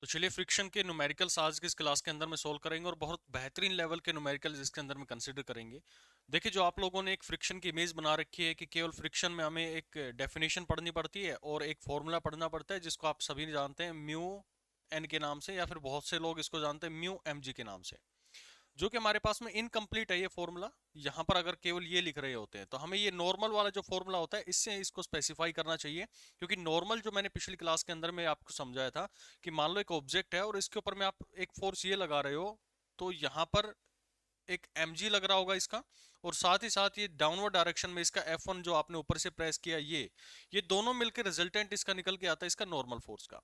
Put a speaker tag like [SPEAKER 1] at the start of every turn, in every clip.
[SPEAKER 1] तो चलिए फ्रिक्शन के न्यूमेरिकल्स आज की इस क्लास के अंदर में सोल्व करेंगे और बहुत बेहतरीन लेवल के न्यूमेरिकल्स इसके अंदर में कंसिडर करेंगे। देखिए जो आप लोगों ने एक फ्रिक्शन की इमेज बना रखी है कि केवल फ्रिक्शन में हमें एक डेफिनेशन पढ़नी पड़ती है और एक फॉर्मूला पढ़ना पड़ता है जिसको आप सभी जानते हैं म्यू एन के नाम से, या फिर बहुत से लोग इसको जानते हैं म्यू एम जी के नाम से, जो कि हमारे पास में इनकम्प्लीट है ये फॉर्मूला। यहाँ पर अगर केवल ये लिख रहे होते हैं तो हमें ये नॉर्मल वाला जो फॉर्मूला होता है इससे इसको स्पेसिफाई करना चाहिए, क्योंकि नॉर्मल जो मैंने पिछली क्लास के अंदर में आपको समझाया था कि मान लो एक ऑब्जेक्ट है और इसके ऊपर में आप एक फोर्स ये लगा रहे हो, तो यहाँ पर एक mg लग रहा होगा इसका, और साथ ही साथ ये डाउनवर्ड डायरेक्शन में इसका F1 जो आपने ऊपर से प्रेस किया, ये दोनों मिलकर रिजल्टेंट इसका निकल के आता है इसका नॉर्मल फोर्स का।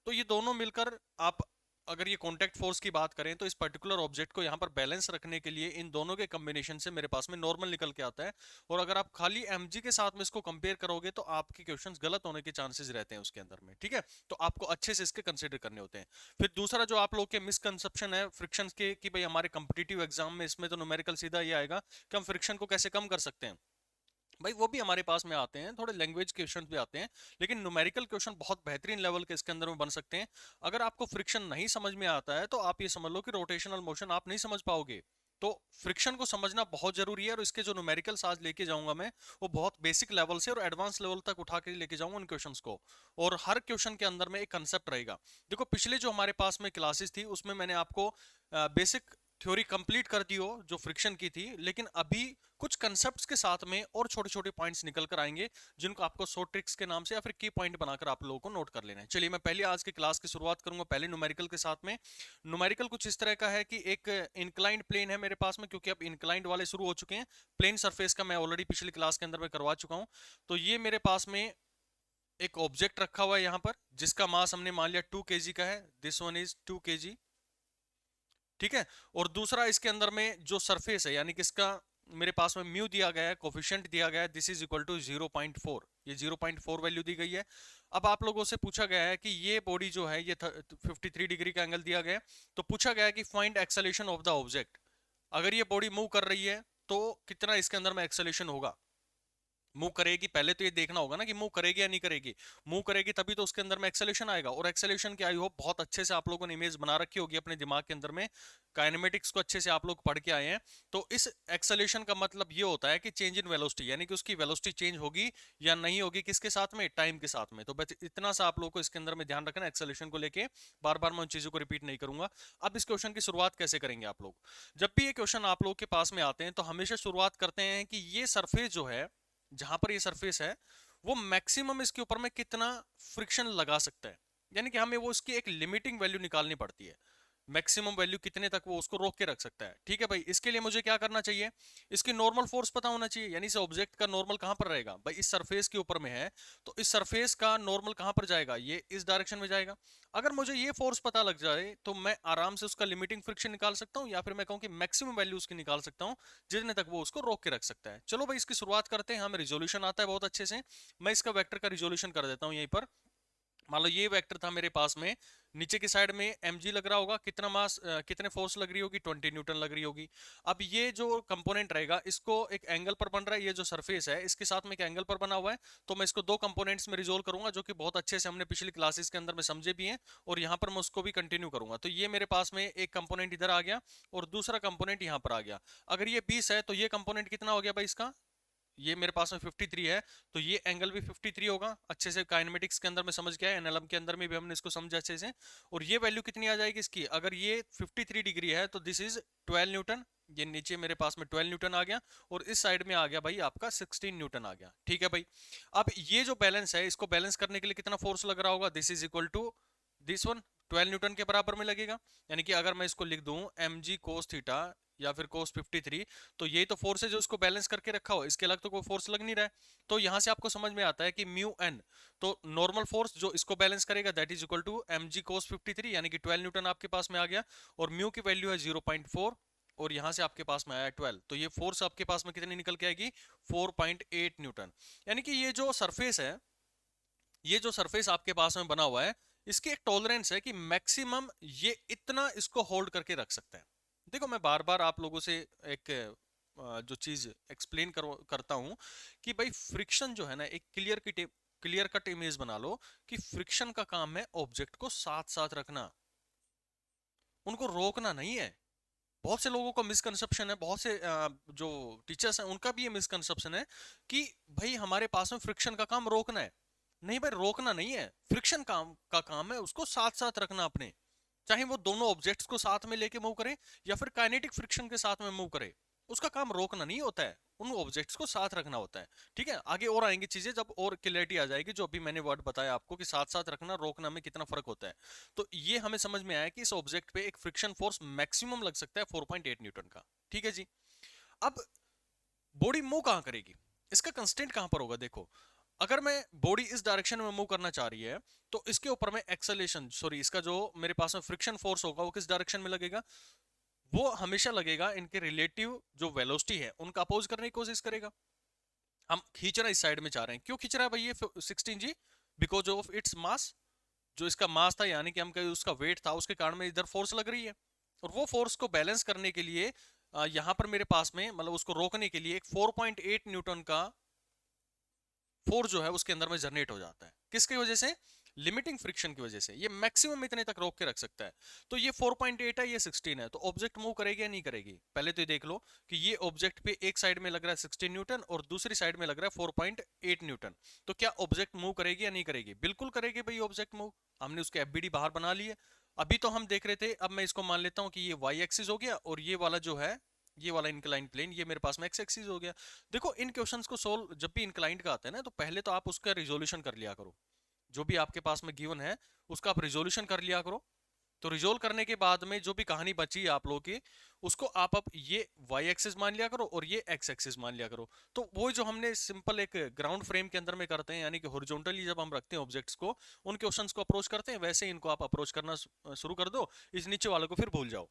[SPEAKER 1] तो ये दोनों मिलकर आप अगर ये कॉन्टैक्ट फोर्स की बात करें तो इस पर्टिकुलर ऑब्जेक्ट को यहाँ पर बैलेंस रखने के लिए इन दोनों के कॉम्बिनेशन से मेरे पास में नॉर्मल निकल के आता है। और अगर आप खाली mg के साथ में इसको कंपेयर करोगे तो आपके क्वेश्चंस गलत होने के चांसेस रहते हैं उसके अंदर में, ठीक है। तो आपको अच्छे से इसके कंसिडर करने होते हैं। फिर दूसरा जो आप लोग के मिसकंसेप्शन है फ्रिक्शन के कि भाई हमारे कम्पिटिटिव एग्जाम में इसमें तो न्यूमेरिकल सीधा ये आएगा कि हम फ्रिक्शन को कैसे कम कर सकते हैं। भाई वो भी हमारे पास में आते हैं, थोड़े लैंग्वेज क्वेश्चन भी आते हैं, लेकिन न्यूमेरिकल क्वेश्चन बहुत बेहतरीन लेवल के इसके अंदर में बन सकते हैं। अगर आपको फ्रिक्शन नहीं समझ में आता है तो आप ये समझ लो कि रोटेशनल मोशन आप नहीं समझ पाओगे। तो फ्रिक्शन को समझना बहुत जरूरी है, और इसके जो न्यूमेरिकल्स आज लेके जाऊंगा मैं वो बहुत बेसिक लेवल से और एडवांस लेवल तक उठा के लेके जाऊंगा उन क्वेश्चंस को। और हर क्वेश्चन के अंदर में एक कंसेप्ट रहेगा। देखो पिछले जो हमारे पास में क्लासेस थी उसमें मैंने आपको बेसिक थ्योरी कंप्लीट कर दी हो जो फ्रिक्शन की थी, लेकिन अभी कुछ कंसेप्ट्स के साथ में और छोटे छोटे पॉइंट्स निकल कर आएंगे जिनको आपको शॉर्ट ट्रिक्स के नाम से या फिर की पॉइंट बनाकर आप लोगों को नोट कर लेना है। चलिए मैं पहले आज की क्लास की शुरुआत करूंगा पहले न्यूमेरिकल के साथ में। न्यूमेरिकल कुछ इस तरह का है कि एक इंक्लाइंड प्लेन है मेरे पास में, क्योंकि अब इंक्लाइंड वाले शुरू हो चुके हैं। प्लेन सरफेस का मैं ऑलरेडी पिछली क्लास के अंदर में करवा चुका हूं। तो ये मेरे पास में एक ऑब्जेक्ट रखा हुआ है यहाँ पर जिसका मास हमने मान लिया 2 kg का है। दिस वन इज 2 kg, ठीक है। और दूसरा इसके अंदर में जो सरफेस है यानी कि इसका मेरे पास में म्यू दिया गया है, कोफिशिएंट दिया गया है, दिस इज इक्वल टू 0.4, ये 0.4 वैल्यू दी गई है। अब आप लोगों से पूछा गया है कि ये बॉडी जो है ये 53 डिग्री का एंगल दिया गया है। तो पूछा गया है कि find acceleration of the object. अगर ये बॉडी मूव कर रही है तो कितना इसके अंदर में एक्सेलेरेशन होगा। मूव करेगी, पहले तो ये देखना होगा ना कि मूव करेगी या नहीं करेगी। मूव करेगी तभी तो उसके अंदर में एक्सेलेरेशन आएगा, और एक्सेलेरेशन की आई होप बहुत अच्छे से आप लोगों ने इमेज बना रखी होगी अपने दिमाग के अंदर में। काइनेमेटिक्स को अच्छे से आप लोग पढ़ के आए हैं। तो इस एक्सेलेरेशन का मतलब ये होता है कि चेंज इन वेलोसिटी, यानी कि उसकी वेलोसिटी चेंज होगी या नहीं होगी, किसके साथ में, टाइम के साथ में। तो बस इतना सा आप लोगों को इसके अंदर में ध्यान रखना एक्सेलेरेशन को लेके। बार बार मैं उन चीजों को रिपीट नहीं करूंगा। अब इस क्वेश्चन की शुरुआत कैसे करेंगे आप लोग। जब भी ये क्वेश्चन आप लोग के पास में आते हैं तो हमेशा शुरुआत करते हैं कि ये सरफेस जो है, जहां पर ये सरफेस है, वो मैक्सिमम इसके ऊपर में कितना फ्रिक्शन लगा सकता है। यानी कि हमें वो इसकी एक लिमिटिंग वैल्यू निकालनी पड़ती है। मैक्सिमम वैल्यू कितने तक वो उसको रोक के रख सकता है, ठीक है भाई। इसके लिए मुझे क्या करना चाहिए, इसकी नॉर्मल फोर्स पता होना चाहिए। यानी इस ऑब्जेक्ट का नॉर्मल कहां पर रहेगा भाई, इस सरफेस के ऊपर में है तो इस सरफेस का नॉर्मल कहां पर जाएगा, ये इस डायरेक्शन में जाएगा। अगर मुझे ये फोर्स पता लग जाए तो मैं आराम से उसका लिमिटिंग फ्रिक्शन निकाल सकता हूं, या फिर मैं कहूं कि मैक्सिमम वैल्यू उसकी निकाल सकता हूं जितने तक वो उसको रोक के रख सकता है। चलो भाई इसकी शुरुआत करते हैं। हमें रिजोल्यूशन आता है बहुत अच्छे से। मैं इसका वेक्टर का रिजोल्यूशन कर देता हूं यहीं पर। मान लो ये वेक्टर था मेरे पास में, नीचे की साइड में mg लग रहा होगा, कितना मास कितने फोर्स लग रही होगी, 20 न्यूटन लग रही होगी। अब ये जो कंपोनेंट रहेगा इसको एक एंगल पर बन रहा है, ये जो सरफेस है इसके साथ में एक एंगल पर बना हुआ है। तो मैं इसको दो कंपोनेंट्स में रिजोल्व करूंगा जो कि बहुत अच्छे से हमने पिछली क्लासेस के अंदर में समझे भी हैं, और यहाँ पर मैं उसको भी कंटिन्यू करूंगा। तो ये मेरे पास में एक कंपोनेंट इधर आ गया और दूसरा कंपोनेंट यहाँ पर आ गया। अगर ये 20 है तो ये कंपोनेंट कितना हो गया भाई इसका, ये मेरे पास में 53 है, तो ये एंगल भी 53 होगा। अच्छे से काइनेमेटिक्स के अंदर में समझ गया है, एनएलएम के अंदर में भी हमने इसको समझा अच्छे से। और ये वैल्यू कितनी आ जाएगी इसकी, अगर ये 53 डिग्री है तो दिस इज 12 न्यूटन। ये नीचे मेरे पास में 12 न्यूटन आ गया, और इस साइड में आ गया भाई आपका 16 न्यूटन आ गया, ठीक है भाई। अब ये जो बैलेंस है इसको बैलेंस करने के लिए कितना फोर्स लग रहा होगा, this is equal to this one, 12 newton के बराबर में लगेगा। यानी कि अगर मैं इसको लिख दूं mg cos थीटा या फिर cos 53, तो यही तो फोर्स है जो इसको बैलेंस करके रखा हो, इसके अलग तो कोई फोर्स लग नहीं रहा है। तो यहां से आपको समझ में आता है कि म्यू एन, तो नॉर्मल फोर्स जो इसको बैलेंस करेगा that is equal to mg cos 53, यानी कि 12 न्यूटन आपके पास में आ गया। और म्यू की वैल्यू है 0.4, और यहां से आपके पास में आया 12, तो ये फोर्स आपके पास में कितनी निकल के आएगी, 4.8 न्यूटन। यानी कि ये जो सरफेस आपके पास में बना हुआ है इसकी एक टॉलरेंस है कि मैक्सिमम ये इतना इसको होल्ड करके रख सकता है। देखो मैं बार बार आप लोगों से एक जो चीज एक्सप्लेन करता हूं कि भाई फ्रिक्शन जो है ना, एक क्लियर कट इमेज बना लो कि फ्रिक्शन का काम है ऑब्जेक्ट को साथ साथ रखना। उनको रोकना नहीं है। बहुत से लोगों का मिसकंसेप्शन है, बहुत से जो टीचर्स हैं उनका भी ये मिसकंसेप्शन है कि भाई हमारे पास में फ्रिक्शन का काम रोकना है। नहीं भाई, रोकना नहीं है, फ्रिक्शन काम है उसको साथ साथ रखना अपने, चाहे वो दोनों ऑब्जेक्ट्स को साथ में लेके मूव करे या फिर काइनेटिक फ्रिक्शन के साथ में मूव करे, उसका काम रोकना नहीं होता है, उन ऑब्जेक्ट्स को साथ रखना होता है। ठीक है, आगे और आएंगी चीजें जब और क्लियरिटी आ जाएगी, जो अभी मैंने वर्ड बताया आपको कि साथ साथ रखना रोकना में कितना फर्क होता है। तो ये हमें समझ में आया कि इस ऑब्जेक्ट पे एक फ्रिक्शन फोर्स मैक्सिमम लग सकता है 4.8 न्यूटन का। ठीक है जी। अब बॉडी मूव कहां करेगी, इसका कंस्टेंट कहां पर होगा? देखो, अगर मैं बॉडी इस डायरेक्शन में मूव करना चाह रही है तो इसके ऊपर में एक्सेलेरेशन, सॉरी इसका जो मेरे पास में फ्रिक्शन फोर्स होगा वो किस डायरेक्शन में लगेगा? वो हमेशा लगेगा इनके रिलेटिव जो वेलोसिटी है उनका अपोज करने की कोशिश करेगा। हम खींच रहे हैं इस साइड में चाह रहे हैं, क्यों खींच रहा है भाई ये 16 जी? बिकॉज ऑफ इट्स मास, जो इसका मास था यानी कि हम कहें उसका वेट था, उसके कारण में इधर फोर्स लग रही है। और वो फोर्स को बैलेंस करने के लिए यहां पर मेरे पास में मतलब उसको रोकने के लिए एक 4.8 न्यूटन का फोर्स जो है उसके अंदर में जनरेट हो जाता है। किसकी वजह से? लिमिटिंग फ्रिक्शन की वजह से। ये मैक्सिमम इतने तक रोक के रख सकता है। तो ये 4.8 है, ये 16 है, तो ऑब्जेक्ट मूव करेगी या नहीं करेगी? पहले तो ये देख लो कि ये ऑब्जेक्ट पे एक साइड में लग रहा है 16 न्यूटन और दूसरी साइड में लग रहा है 4.8 न्यूटन। तो क्या ऑब्जेक्ट मूव करेगी या नहीं करेगी? बिल्कुल करेगी भाई ऑब्जेक्ट मूव। हमने उसके एफबीडी बाहर बना ली है। अभी तो हम देख रहे थे, अब मैं इसको मान लेता हूं कि ये वाई एक्सिस हो गया और ये वाला जो है, ये वाला इंक्लाइन प्लेन, ये मेरे पास में एक्स एक्सिस हो गया। देखो, इन क्वेश्चंस को सोल्व जब भी इंक्लाइंड का आता है ना, तो पहले तो आप उसका रिजोल्यूशन कर लिया करो। जो भी आपके पास में गिवन है उसका आप रिजोल्यूशन कर लिया करो। तो रिजोल्व करने के बाद में जो भी कहानी बची है आप लोगों की, उसको आप अब ये वाई एक्सिस मान लिया करो और ये एक्स एक्सिस मान लिया करो। तो वो जो हमने सिंपल एक ग्राउंड फ्रेम के अंदर में करते हैं, यानी कि हॉरिजॉन्टली जब हम रखते हैं ऑब्जेक्ट्स को, उन क्वेश्चंस को अप्रोच करते हैं, वैसे इनको आप अप्रोच करना शुरू कर दो। इस नीचे वाले को फिर भूल जाओ।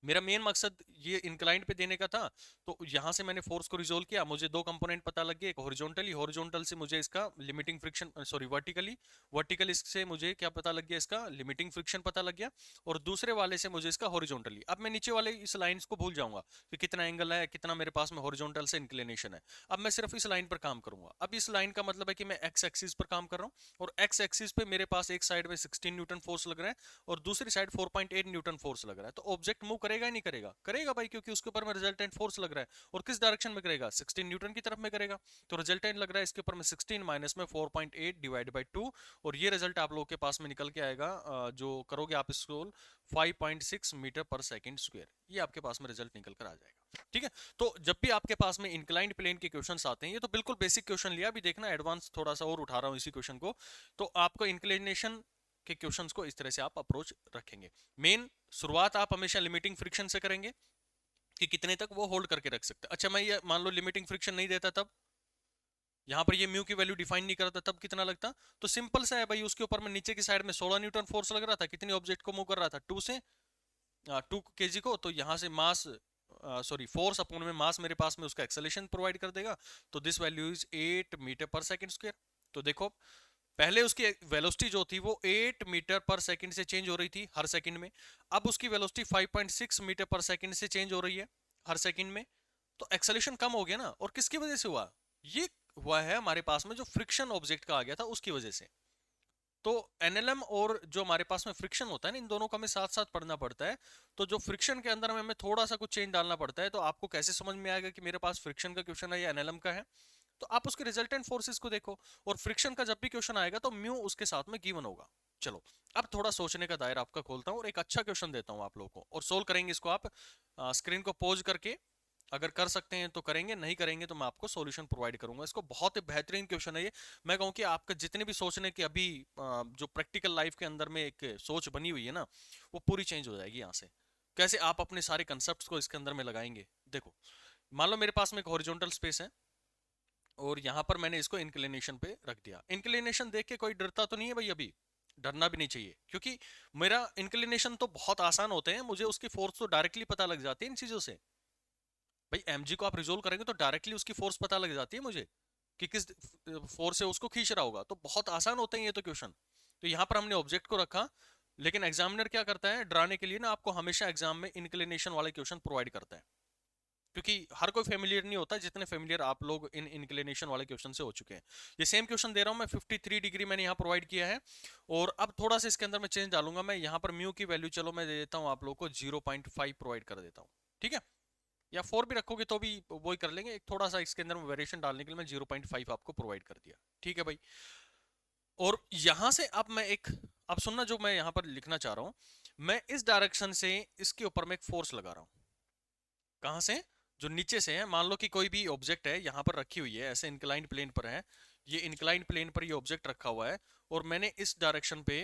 [SPEAKER 1] मेरा मेन मकसद ये इंक्लाइंड पे देने का था। तो यहां से मैंने फोर्स को रिजोल्व किया, मुझे दो कंपोनेंट पता लग गए, एक हॉरिजॉन्टली, हॉरिजॉन्टल से मुझे इसका limiting friction, sorry vertically, vertical से मुझे क्या पता लग गया, इसका लिमिटिंग फ्रिक्शन पता लग गया। और दूसरे वाले से मुझे इसका हॉरिजॉन्टली। अब मैं नीचे वाले इस लाइन को भूल जाऊंगा कि कितना एंगल है, कितना मेरे पास में हॉरिजॉन्टल से इंक्लिनेशन है। अब मैं सिर्फ इस लाइन पर काम करूंगा। अब इस लाइन का मतलब है कि मैं एक्स एक्सिस पर काम कर रहा हूँ, और एक्स एक्सिस पे मेरे पास एक साइड में 16 न्यूटन फोर्स लग रहा है और दूसरी साइड 4.8 न्यूटन फोर्स लग रहा है। तो ऑब्जेक्ट मूव करेगा ही नहीं करेगा? करेगा भाई, क्योंकि उसके ऊपर में रिजल्टेंट फोर्स लग रहा है। और किस डायरेक्शन में करेगा? 16 न्यूटन की तरफ में करेगा। तो रिजल्टेंट लग रहा है इसके ऊपर में 16 माइनस में 4.8 डिवाइड बाई 2, और ये रिजल्ट आप लोगों के पास में निकल के आएगा, जो करोगे आप इसको 5.6 मीटर पर सेकंड स्क्वायर, ये आपके पास में रिजल्ट निकल कर आ जाएगा। ठीक है, तो जब भी आपके पास में इंक्लाइंड प्लेन के क्वेश्चंस आते हैं, ये तो बिल्कुल बेसिक क्वेश्चन लिया, अभी देखना एडवांस थोड़ा सा और उठा रहा हूँ इसी क्वेश्चन को। तो आपको इंक्लिनेशन के क्वेश्चंस को इस तरह से आप अप्रोच रखेंगे। मेन शुरुआत आप हमेशा लिमिटिंग फ्रिक्शन से करेंगे कि कितने तक वो होल्ड करके रख सकते हैं। अच्छा, मैं ये मान लो लिमिटिंग फ्रिक्शन नहीं देता, तब यहां पर ये म्यू की वैल्यू डिफाइन नहीं करता, तब कितना लगता? तो सिंपल सा है भाई, उसके ऊपर में नीचे की साइड में 16 न्यूटन फोर्स लग रहा था, कितनी ऑब्जेक्ट को मूव कर रहा था? 2 से 2 केजी को। तो यहां से मास, सॉरी फोर्स अपॉन में मास मेरे पास में उसका एक्सेलेरेशन प्रोवाइड कर देगा। तो दिस वैल्यू इज 8 मीटर पर सेकंड स्क्वायर। तो देखो, पहले उसकी वेलोसिटी जो थी वो 8 मीटर पर सेकंड से चेंज हो रही थी हर सेकंड में। अब उसकी वेलोसिटी 5.6 मीटर पर सेकंड से चेंज हो रही है हर सेकंड में। तो एक्सेलेरेशन कम हो गया ना। और किसकी वजह से हुआ? ये हुआ है हमारे पास में जो फ्रिक्शन ऑब्जेक्ट का आ गया था उसकी वजह से। तो एनएलएम और जो हमारे पास में फ्रिक्शन होता है ना, इन दोनों को हमें साथ साथ पढ़ना पड़ता है। तो जो फ्रिक्शन के अंदर में हमें थोड़ा सा कुछ चेंज डालना पड़ता है। तो आपको कैसे समझ में आएगा कि मेरे पास फ्रिक्शन का क्वेश्चन है या एनएलएम का है? तो आप उसके रिजल्टेंट फोर्सेस को देखो, और फ्रिक्शन का जब भी क्वेश्चन आएगा तो म्यू उसके साथ में गिवन होगा। चलो, अब थोड़ा सोचने का दायरा आपका खोलता हूं और एक अच्छा क्वेश्चन देता हूं आप लोगों को, और सोल्व करेंगे इसको आप स्क्रीन को पॉज करके। अगर कर सकते हैं तो करेंगे, नहीं करेंगे तो मैं आपको सॉल्यूशन प्रोवाइड करूंगा। इसको बहुत ही बेहतरीन क्वेश्चन है ये। मैं कहूँ कि आपका जितने भी सोचने की अभी जो प्रैक्टिकल लाइफ के अंदर में एक सोच बनी हुई है ना, वो पूरी चेंज हो जाएगी यहाँ से। कैसे आप अपने सारे कंसेप्ट को इसके अंदर में लगाएंगे? देखो, मान लो मेरे पास में एक हॉरिजॉन्टल स्पेस है और यहाँ पर मैंने इसको इंक्लिनेशन पे रख दिया। इंक्लिनेशन देख के कोई डरता तो नहीं है भाई? अभी डरना भी नहीं चाहिए, क्योंकि मेरा इंक्लिनेशन तो बहुत आसान होते हैं, मुझे उसकी फोर्स तो डायरेक्टली पता लग जाती है इन चीजों से। भाई एमजी को आप रिजोल्व करेंगे तो डायरेक्टली उसकी फोर्स पता लग जाती है मुझे कि किस फोर्स से उसको खींच रहा होगा। तो बहुत आसान होते हैं ये तो क्वेश्चन। तो यहाँ पर हमने ऑब्जेक्ट को रखा, लेकिन एग्जामिनर क्या करता है, डराने के लिए ना आपको हमेशा एग्जाम में इंक्लिनेशन वाले क्वेश्चन प्रोवाइड करता है। क्योंकि हर कोई फेमिलियर नहीं होता जितने फेमिलियर आप लोग इन इंक्लिनेशन वाले क्वेश्चन से हो चुके हैं। ये सेम क्वेश्चन दे रहा हूं मैं, 53 डिग्री मैंने यहाँ प्रोवाइड किया है, और अब थोड़ा सा इसके अंदर मैं चेंज डालूंगा। मैं यहाँ पर म्यू की वैल्यू चलो मैं दे देता हूँ आप लोग को 0.5 प्रोवाइड कर देता हूँ, ठीक है, या 4 भी रखोगे तो भी वही कर लेंगे, एक थोड़ा सा इसके अंदर वेरिएशन डालने के लिए मैं 0.5 आपको प्रोवाइड कर दिया, ठीक है भाई। और यहां से अब मैं एक, अब सुनना जो मैं यहां पर लिखना चाह रहा हूं, मैं इस डायरेक्शन से इसके ऊपर मैं एक फोर्स लगा रहा हूं। कहां से? जो नीचे से है। मान लो कि कोई भी ऑब्जेक्ट है यहां पर रखी हुई है, ऐसे इंक्लाइंड प्लेन पर है, ये इंक्लाइंड प्लेन पर ये ऑब्जेक्ट रखा हुआ है, और मैंने इस डायरेक्शन पे,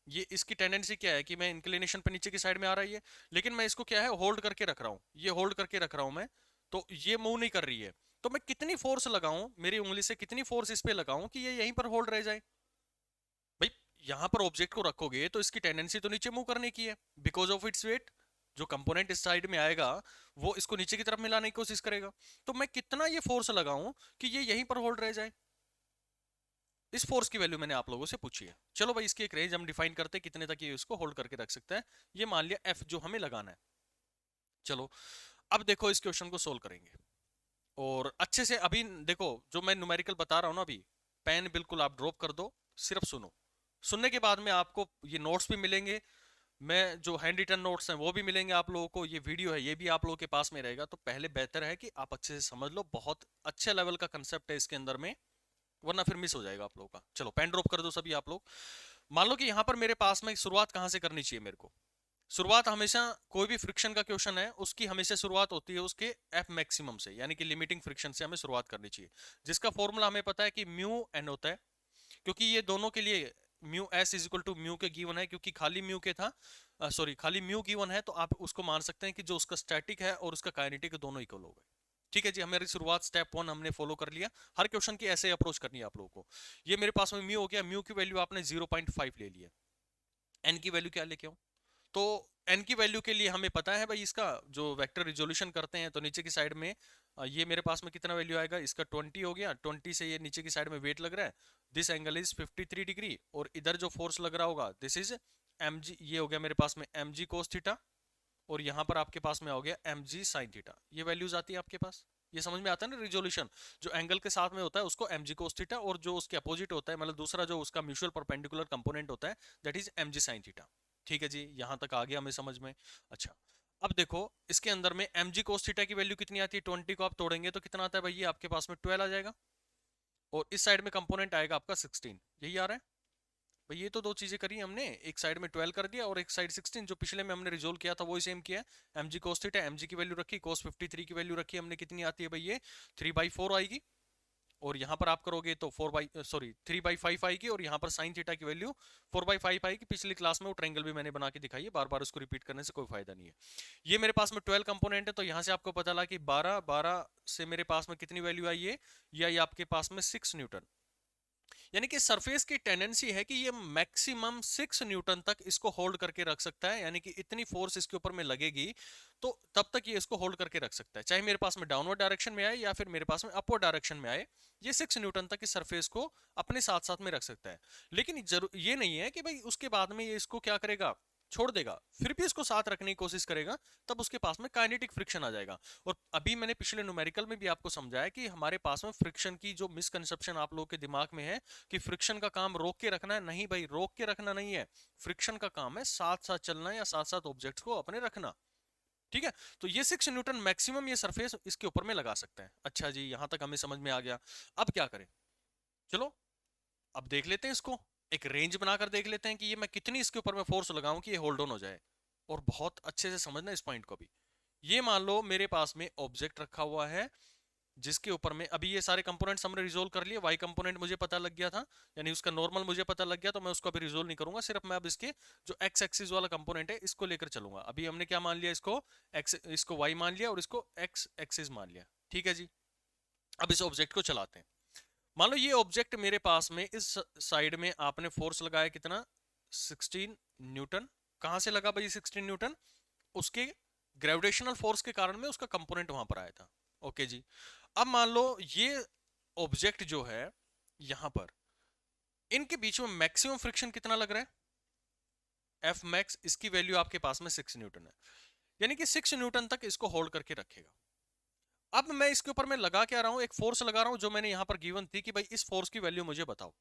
[SPEAKER 1] ये इसकी टेंडेंसी क्या है कि मैं इंक्लिनेशन पे नीचे की साइड में आ रही है, लेकिन मैं इसको क्या है होल्ड करके रख रहा हूं, ये होल्ड करके रख रहा हूं मैं, तो ये मूव नहीं कर रही है। तो मैं कितनी फोर्स लगाऊं, मेरी उंगली से कितनी फोर्स इस पे लगाऊं कि ये यहीं पर होल्ड रह जाए? भाई यहां पर ऑब्जेक्ट को रखोगे तो इसकी टेंडेंसी तो नीचे मूव करने की है, बिकॉज ऑफ इट्स वेट। जो कंपोनेंट इस साइड में आएगा वो इसको नीचे की तरफ मिलाने की कोशिश करेगा, तो मैं कितना ये फोर्स लगाऊं कि ये यहीं पर होल्ड रह जाए? इस फोर्स की वैल्यू मैंने आप लोगों से पूछी है। चलो भाई इसकी एक रेंज हम डिफाइन करते हैं कितने तक ये इसको होल्ड करके रख सकता है। ये मान लिया एफ जो हमें लगाना है। चलो अब देखो इस क्वेश्चन को सोल्व करेंगे, और अच्छे से अभी देखो जो मैं न्यूमेरिकल बता रहा हूं ना, अभी पेन बिल्कुल आप ड्रॉप कर दो, सिर्फ सुनो। सुनने के बाद में आपको ये नोट्स भी मिलेंगे, मैं जो हैंड रिटन नोट्स हैं वो भी मिलेंगे आप लोगों को, ये वीडियो है ये भी आप लोगों के पास में रहेगा। तो पहले बेहतर है कि आप अच्छे से समझ लो, बहुत अच्छे लेवल का कंसेप्ट है इसके अंदर में, वरना फिर मिस हो जाएगा आप लोगों का। चलो पेन ड्रॉप कर दो सभी आप लोग। मान लो कि यहां पर मेरे पास में शुरुआत कहां से करनी चाहिए मेरे को? शुरुआत हमेशा, कोई भी फ्रिक्शन का क्वेश्चन है उसकी हमेशा शुरुआत होती है उसके एफ मैक्सिमम से, यानी कि लिमिटिंग फ्रिक्शन से हमें शुरुआत करनी चाहिए, जिसका फॉर्मूला हमें पता है कि म्यू एन होता है। क्योंकि ये दोनों के लिए mu s is equal to mu के गिवन है, क्योंकि खाली म्यू के था, सॉरी खाली म्यू गिवन है, तो आप उसको मान सकते हैं कि जो उसका स्टैटिक है और उसका काइनेटिक दोनों इक्वल हो गए। ठीक है जी, हमारी शुरुआत स्टेप 1 हमने फॉलो कर लिया। हर क्वेश्चन की ऐसे अप्रोच करनी है आप लोगों को। ये मेरे पास में म्यू हो गया, म्यू की वैल्यू आपने 0.5 ले लिया। एन की वैल्यू क्या लेके आऊं? तो एन की वैल्यू के लिए हमें पता है भाई, इसका जो वेक्टर रिजोल्यूशन करते हैं तो नीचे की साइड में ये मेरे पास में कितना वैल्यू आएगा, इसका 20 हो गया, 20 से ये नीचे की साइड में वेट लग रहा है, दिस एंगल इज 53 डिग्री, और इधर जो फोर्स लग रहा होगा दिस इज एम जी, ये हो गया मेरे पास में एम जी कोस थीटा, और यहाँ पर आपके पास में हो गया एम जी साइन थीटा। ये वैल्यूज आती है आपके पास, ये समझ में आता है ना रिजोल्यूशन? जो एंगल के साथ में होता है उसको एम जी कोस थीटा, और जो उसके अपोजिट होता है, मतलब दूसरा जो उसका म्यूचुअल परपेंडिकुलर कंपोनेंट होता है, that is m g sine theta. ठीक है जी, यहां तक आ गया हमें समझ में। अच्छा अब देखो इसके अंदर में एम जी कोस थीटा की वैल्यू कितनी आती है, 20 को आप तोड़ेंगे तो कितना आता है भाई, ये आपके पास में 12 आ जाएगा, और इस साइड में कंपोनेंट आएगा आपका 16, यही आ रहा है भाई। ये तो दो चीजें करी हमने, एक साइड में 12 कर दिया और एक साइड 16, जो पिछले में हमने रिजोल्व किया था वही सेम किया है। M g cos theta, m g की वैल्यू रखी, कोस 53 की वैल्यू रखी हमने, कितनी आती है भाई ये 3/4 आएगी, और यहाँ पर आप करोगे तो 3/5 आएगी, और यहाँ पर साइन थीटा की वैल्यू 4/5 आएगी। पिछली क्लास में वो ट्रायंगल भी मैंने बना के दिखाई है, बार बार उसको रिपीट करने से कोई फायदा नहीं है। ये मेरे पास में 12 कंपोनेंट है, तो यहाँ से आपको पता लगा कि 12 से मेरे पास में कितनी वैल्यू आई है, या ये आपके पास में 6 न्यूटन। यानी कि सरफेस की टेंडेंसी है कि ये मैक्सिमम 6 न्यूटन तक इसको होल्ड करके रख सकता है, यानी कि इतनी फोर्स इसके ऊपर में लगेगी तो तब तक ये इसको होल्ड करके रख सकता है, चाहे मेरे पास में डाउनवर्ड डायरेक्शन में आए या फिर मेरे पास में अपवर्ड डायरेक्शन में आए, ये 6 न्यूटन तक इस सरफेस को अपने साथ साथ में रख सकता है। लेकिन जरूर ये नहीं है कि भाई उसके बाद में ये इसको क्या करेगा, छोड़ देगा, फिर भी इसको साथ रखने की कोशिश करेगा, तब उसके पास में काइनेटिक फ्रिक्शन आ जाएगा। और अभी मैंने पिछले न्यूमेरिकल में भी आपको समझाया कि हमारे पास में फ्रिक्शन की जो मिसकंसेप्शन आप लोगों के दिमाग में है कि फ्रिक्शन का काम रोक के रखना है, नहीं भाई रोक के रखना नहीं है, फ्रिक्शन का काम है साथ साथ चलना या साथ साथ ऑब्जेक्ट्स को अपने रखना। ठीक है, तो ये 6 न्यूटन मैक्सिमम ये सरफेस इसके ऊपर में लगा सकते हैं। अच्छा जी, यहां तक हमें समझ में आ गया। अब क्या करें, चलो अब देख लेते हैं इसको, एक रेंज बनाकर देख लेते हैं कि ये मैं कितनी इसके ऊपर में फोर्स लगाऊं कि ये होल्ड ऑन हो जाए। और बहुत अच्छे से समझना इस पॉइंट को भी। ये मान लो मेरे पास में ऑब्जेक्ट रखा हुआ है, जिसके ऊपर में अभी ये सारे कंपोनेंट्स हमने रिजोल्व कर लिए, वाई कंपोनेंट मुझे पता लग गया था, यानी उसका नॉर्मल मुझे पता लग गया, तो मैं उसको अभी रिजोल्व नहीं करूंगा, सिर्फ मैं अब इसके जो एक्स एक्सिस वाला कंपोनेंट है इसको लेकर चलूंगा। अभी हमने क्या मान लिया, इसको एक्स, इसको वाई मान लिया और इसको एक्स एक्सिस मान लिया। ठीक है जी, अब इस ऑब्जेक्ट को चलाते हैं। मान लो ये ऑब्जेक्ट मेरे पास में इस साइड में आपने फोर्स लगाया कितना, 16 न्यूटन। कहां से लगा भाई 16 न्यूटन? उसके ग्रेविटेशनल फोर्स के कारण में उसका कंपोनेंट वहां पर आया था। ओके जी, अब मान लो ये ऑब्जेक्ट जो है यहां पर, इनके बीच में मैक्सिमम फ्रिक्शन कितना लग रहा है, एफ मैक्स, इसकी वैल्यू आपके पास में 6 न्यूटन है, यानी कि 6 न्यूटन तक इसको होल्ड करके रखेगा। अब मैं इसके ऊपर मैं लगा क्या रहा हूं, एक फोर्स लगा रहा हूं जो मैंने यहां पर गिवन थी कि भाई इस फोर्स की वैल्यू मुझे बताओ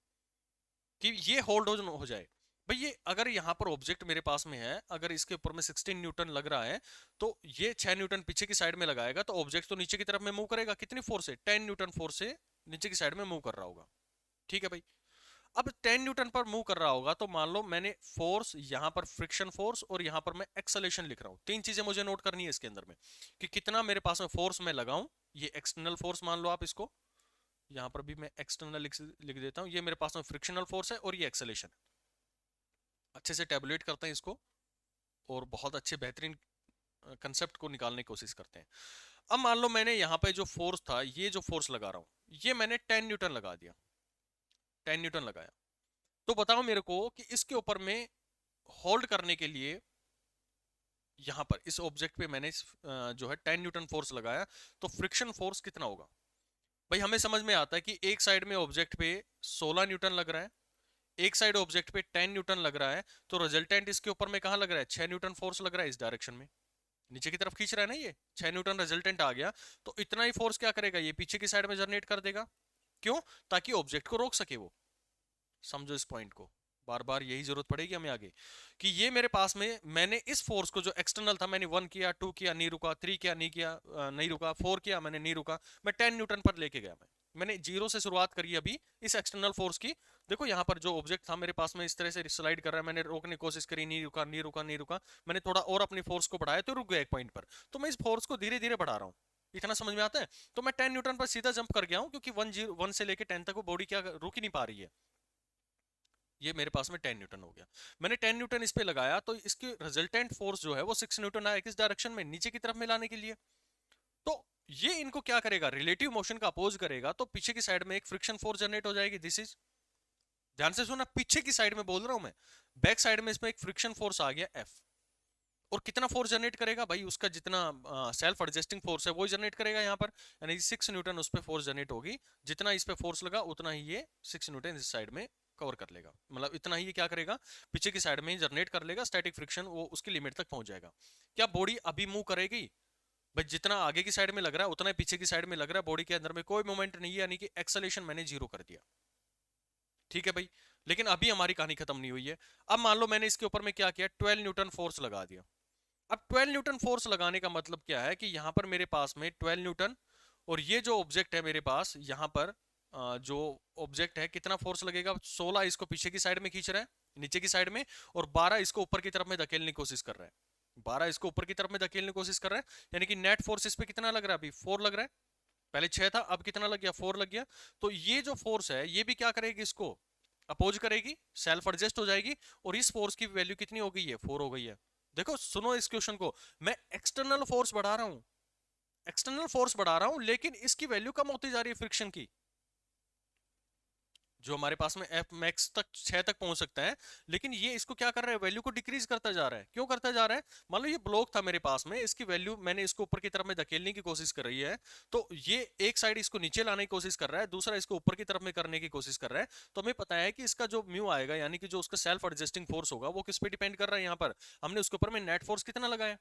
[SPEAKER 1] कि ये होल्ड हो जाए। भाई ये अगर यहाँ पर ऑब्जेक्ट मेरे पास में है, अगर इसके ऊपर में 16 न्यूटन लग रहा है तो ये 6 न्यूटन पीछे की साइड में लगाएगा तो ऑब्जेक्ट तो नीचे की तरफ में मूव करेगा, कितनी फोर्स है, 10 न्यूटन फोर्स से नीचे की साइड में मूव कर रहा होगा। ठीक है भाई। अब 10 न्यूटन पर मूव कर रहा होगा तो मान लो मैंने फोर्स यहाँ पर फ्रिक्शन फोर्स और यहाँ पर मैं एक्सेलेरेशन लिख रहा हूँ। तीन चीजें मुझे नोट करनी है इसके अंदर में कि कितना मेरे पास में फोर्स मैं लगाऊं। ये एक्सटर्नल फोर्स मान लो आप इसको, यहाँ पर भी मैं एक्सटर्नल लिख देता हूँ। ये मेरे पास में फ्रिक्शनल फोर्स है और ये एक्सेलेरेशन है। अच्छे से टेबुलेट करते हैं इसको और बहुत अच्छे बेहतरीन कंसेप्ट को निकालने की कोशिश करते हैं। अब मान लो मैंने यहाँ पे जो फोर्स था, ये जो फोर्स लगा रहा हूँ ये मैंने 10 न्यूटन लगा दिया, 10 न्यूटन लगाया। तो बताओ मेरे को कि इसके ऊपर में होल्ड करने के लिए यहां पर इस ऑब्जेक्ट पे मैंने जो है 10 न्यूटन फोर्स लगाया तो फ्रिक्शन फोर्स कितना होगा। भाई हमें समझ में आता है कि एक साइड में ऑब्जेक्ट पे 16 न्यूटन लग रहा है, एक साइड ऑब्जेक्ट पे 10 न्यूटन लग रहा है, तो रिजल्टेंट इसके ऊपर में कहां लग रहा है, 6 न्यूटन फोर्स लग रहा है इस डायरेक्शन में, नीचे की तरफ खींच रहा है ना, ये 6 न्यूटन रिजल्टेंट आ गया। तो इतना ही फोर्स क्या करेगा, ये पीछे की साइड में जनरेट कर देगा। क्यों, ताकि ऑब्जेक्ट को रोक सके वो। समझो इस पॉइंट को, बार बार यही जरूरत पड़ेगी हमें आगे कि ये मेरे पास में मैंने इस फोर्स को जो एक्सटर्नल था, मैंने 1 किया, 2 किया नहीं रुका, 3 किया नहीं किया नहीं रुका, 4 किया मैंने नहीं रुका, मैं 10 न्यूटन पर लेके गया। मैंने जीरो से शुरुआत करी अभी इस एक्सटर्नल फोर्स की। देखो यहाँ पर जो ऑब्जेक्ट था मेरे पास में इस तरह से स्लाइड कर रहा है, मैंने रोकने की कोशिश करी, नहीं रुका नहीं रुका नहीं रुका, मैंने थोड़ा और अपनी फोर्स को बढ़ाया तो रुक गया एक पॉइंट पर। तो मैं इस फोर्स को धीरे धीरे बढ़ा रहा हूँ, इतना समझ में आता है। तो मैं 10 न्यूटन पर सीधा जंप कर गया हूँ क्योंकि 1 से लेकर 10 तक वो बॉडी क्या रुक ही नहीं पा रही है। ये मेरे पास में 10 न्यूटन हो गया। मैंने 10 न्यूटन इस पे लगाया तो इसकी रिजल्टेंट फोर्स जो है वो 6 न्यूटन आया किस डायरेक्शन में, नीचे की तरफ में लाने के लिए। तो ये इनको क्या करेगा, रिलेटिव मोशन का अपोज करेगा, तो पीछे की साइड में एक फ्रिक्शन फोर्स जनरेट हो जाएगी। दिस इज, ध्यान से सुना, पीछे की साइड में बोल रहा हूं मैं, बैक साइड में इसमें एक फ्रिक्शन फोर्स आ गया एफ। और कितना फोर्स जनरेट करेगा भाई, उसका जितना सेल्फ एडजस्टिंग फोर्स है वो जनरेट करेगा यहाँ पर, यानी 6 न्यूटन उस पर फोर्स जनरेट होगी। जितना इस पे फोर्स लगा उतना ही ये 6 न्यूटन इस साइड में कवर कर लेगा, मतलब इतना ही ये क्या करेगा, पीछे की साइड में जनरेट कर लेगा। स्टैटिक फ्रिक्शन वो उसकी लिमिट तक पहुंच जाएगा। क्या बॉडी अभी मूव करेगी भाई, जितना आगे की साइड में लग रहा है उतना ही पीछे की साइड में लग रहा है, बॉडी के अंदर में कोई मूवमेंट नहीं है, यानी कि एक्सेलेरेशन मैंने जीरो कर दिया। ठीक है भाई, लेकिन अभी हमारी कहानी खत्म नहीं हुई है। अब मान लो मैंने इसके ऊपर में क्या किया, 12 न्यूटन फोर्स लगा दिया। अब 12 न्यूटन फोर्स लगाने का मतलब क्या है कि यहां पर मेरे पास में 12 न्यूटन, और ये जो ऑब्जेक्ट है मेरे पास यहां पर जो ऑब्जेक्ट है कितना फोर्स लगेगा, 16 इसको पीछे की साइड में खींच रहा है नीचे की साइड में, और 12 इसको ऊपर की तरफ में धकेलने की कोशिश कर रहा है, 12 इसको ऊपर की तरफ में धकेलने की कोशिश कर रहा है। यानी कि नेट फोर्स इस पे कितना लग रहा है, अभी 4 लग रहा है, पहले 6 था अब कितना लग गया, 4 लग गया। तो ये जो फोर्स है ये भी क्या करेगी, इसको अपोज करेगी, सेल्फ एडजस्ट हो जाएगी, और इस फोर्स की वैल्यू कितनी हो गई है, 4 हो गई है। देखो सुनो इस क्वेश्चन को, मैं एक्सटर्नल फोर्स बढ़ा रहा हूं, एक्सटर्नल फोर्स बढ़ा रहा हूं, लेकिन इसकी वैल्यू कम होती जा रही है फ्रिक्शन की, जो हमारे पास में एफ मैक्स तक 6 तक पहुंच सकता है, लेकिन ये इसको क्या कर रहा है, वैल्यू को डिक्रीज करता जा रहा है। क्यों करता जा रहा है, मान लो ये ब्लॉक था मेरे पास में, इसकी वैल्यू मैंने इसको ऊपर की तरफ में धकेलने की कोशिश कर रही है, तो ये एक साइड इसको नीचे लाने की कोशिश कर रहा है, दूसरा इसको ऊपर की तरफ में करने की कोशिश कर रहा है। तो हमें पता है कि इसका जो म्यू आएगा, यानी कि जो उसका सेल्फ एडजस्टिंग फोर्स होगा वो किस पे डिपेंड कर रहा है, यहाँ पर हमने उसके ऊपर में नेट फोर्स कितना लगाया।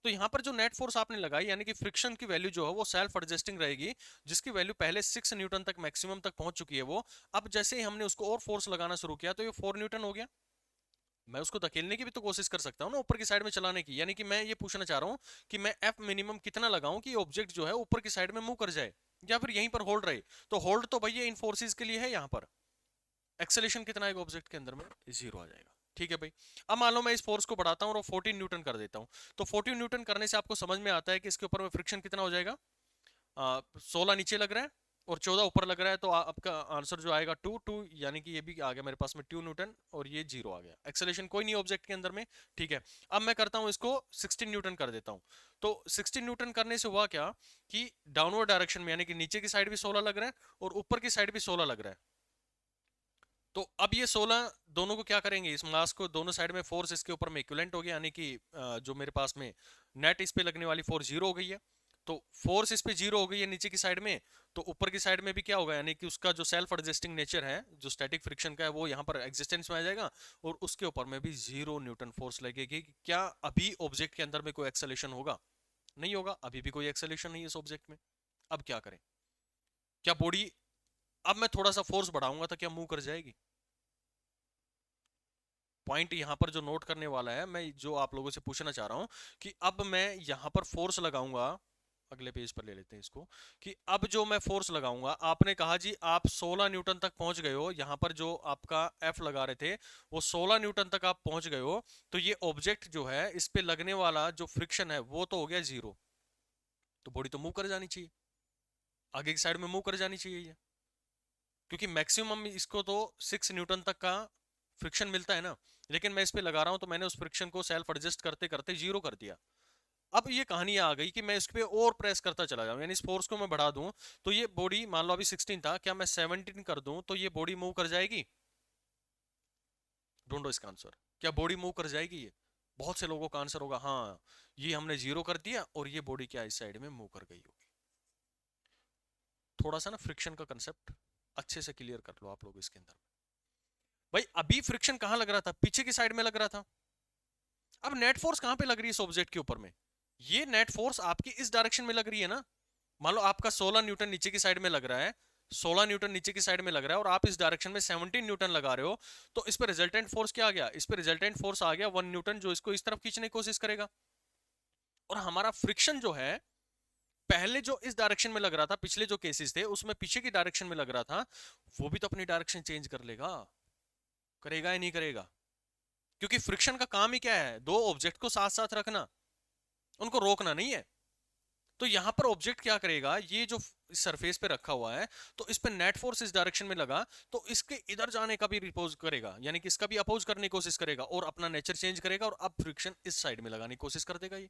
[SPEAKER 1] तो यहाँ पर जो नेट फोर्स आपने लगाई, यानी कि फ्रिक्शन की वैल्यू जो है वो सेल्फ एडजस्टिंग रहेगी, जिसकी वैल्यू पहले 6 न्यूटन तक मैक्सिमम तक पहुंच चुकी है वो। अब जैसे ही हमने उसको और फोर्स लगाना शुरू किया तो ये 4 न्यूटन हो गया। मैं उसको धकेलने की भी तो कोशिश कर सकता हूँ ना, ऊपर की साइड में चलाने की, यानी कि मैं ये पूछना चाह रहा हूँ कि मैं एफ मिनिमम कितना लगाऊं कि ऑब्जेक्ट जो है ऊपर की साइड में मूव कर जाए, या फिर यहीं पर होल्ड रहे। तो होल्ड तो भैया इन फोर्सेज के लिए है, यहाँ पर एक्सेलेरेशन कितना आएगा ऑब्जेक्ट के अंदर में, जीरो आ जाएगा। ठीक है भाई। अब मान लो मैं इस फोर्स को बढ़ाता हूँ और 14 न्यूटन कर देता हूँ, तो 14 न्यूटन करने से आपको समझ में आता है कि इसके ऊपर में फ्रिक्शन कितना हो जाएगा, 16 नीचे लग रहा है और 14 ऊपर लग रहा है, तो आपका आंसर जो आएगा 2 यानी कि ये भी आ गया मेरे पास में 2 न्यूटन, और ये जीरो आ गया, एक्सेलेरेशन कोई नहीं ऑब्जेक्ट के अंदर में। ठीक है, अब मैं करता हूँ इसको 16 न्यूटन कर देता हूँ। तो 16 न्यूटन करने से हुआ क्या कि डाउनवर्ड डायरेक्शन में, यानी कि नीचे की साइड भी 16 लग रहा है और ऊपर की साइड भी 16 लग रहा है। तो अब ये 16 दोनों को क्या करेंगे, इस मास को दोनों साइड में फोर्स इसके ऊपर में इक्विवेलेंट हो गया, यानी कि जो मेरे पास में नेट इस पे लगने वाली फोर्स जीरो हो गई है। तो फोर्स इस पे जीरो हो गई है नीचे की साइड में, तो ऊपर की साइड में भी क्या होगा, यानी कि उसका जो सेल्फ एडजस्टिंग नेचर है जो स्टैटिक फ्रिक्शन का है वो यहाँ पर एग्जिस्टेंस में आ जाएगा, और उसके ऊपर में भी 0 न्यूटन फोर्स लगेगी। क्या अभी ऑब्जेक्ट के अंदर में कोई एक्सेलेरेशन होगा, नहीं होगा, अभी भी कोई एक्सेलेरेशन नहीं है इस ऑब्जेक्ट में। अब क्या करें? क्या बॉडी, अब मैं थोड़ा सा फोर्स बढ़ाऊंगा तो क्या मूव कर जाएगी? पॉइंट यहां पर जो नोट करने वाला है, मैं जो आप लोगों से पूछना चाह रहा हूं कि अब मैं यहां पर फोर्स लगाऊंगा, अगले पेज पर ले लेते हैं इसको, कि अब जो मैं फोर्स लगाऊंगा, आपने कहा जी आप 16 न्यूटन तक पहुंच गए हो, यहां पर जो आपका एफ लगा रहे थे वो 16 न्यूटन तक आप पहुंच गए हो, तो ये ऑब्जेक्ट जो है इस पे लगने वाला जो फ्रिक्शन है वो तो हो गया जीरो, तो बॉडी तो मूव कर जानी चाहिए, आगे की साइड में मूव कर जानी चाहिए ये, क्योंकि मैक्सिमम इसको तो 6 न्यूटन तक का फ्रिक्शन मिलता है ना, लेकिन मैं इस पे लगा रहा हूं तो मैंने उस फ्रिक्शन को सेल्फ एडजस्ट करते करते जीरो कर दिया। अब ये कहानी आ गई कि मैं इस पे और प्रेस करता चला जाऊं, यानी इस फोर्स को मैं बढ़ा दूं, तो ये बॉडी, मान लो अभी 16 था, क्या मैं 17 कर दूं तो ये बॉडी मूव कर जाएगी? ढूंढो इसका आंसर, क्या बॉडी मूव कर जाएगी ये? बहुत से लोगों का आंसर होगा हाँ, ये हमने जीरो कर दिया और ये बॉडी क्या इस साइड में मूव कर गई होगी। थोड़ा सा ना फ्रिक्शन का कंसेप्ट अच्छे से क्लियर कर लो आप लोग इसके अंदर। भाई अभी फ्रिक्शन कहां लग रहा था? पीछे की साइड में लग रहा था। अब नेट फोर्स कहां पे लग रही है इस ऑब्जेक्ट के ऊपर में? ये नेट फोर्स आपकी इस डायरेक्शन में लग रही है ना। मान लो आपका 16 न्यूटन नीचे की साइड में लग रहा है, 16 न्यूटन नीचे की साइड में लग रहा है और आप इस डायरेक्शन में 17 न्यूटन लगा रहे हो, तो इस पे रिजल्टेंट फोर्स क्या आ गया? इस पे रिजल्टेंट फोर्स आ गया 1 न्यूटन, जो इसको इस तरफ खींचने की कोशिश करेगा। और हमारा फ्रिक्शन जो है, पहले जो इस डायरेक्शन में लग रहा था, पिछले जो केसेस थे उसमें पीछे की डायरेक्शन में लग रहा था, वो भी तो अपनी डायरेक्शन चेंज कर लेगा, करेगा या नहीं करेगा? क्योंकि फ्रिक्शन का काम ही क्या है? दो ऑब्जेक्ट को साथ साथ रखना, उनको रोकना नहीं है। तो यहां पर ऑब्जेक्ट क्या करेगा, ये जो सरफेस पे रखा हुआ है, तो इस पे नेट फोर्स इस डायरेक्शन में लगा, तो इसके इधर जाने का भी रिपोज करेगा, यानी कि इसका भी अपोज करने की कोशिश करेगा और अपना नेचर चेंज करेगा, और अब फ्रिक्शन इस साइड में लगाने की कोशिश कर देगा ये।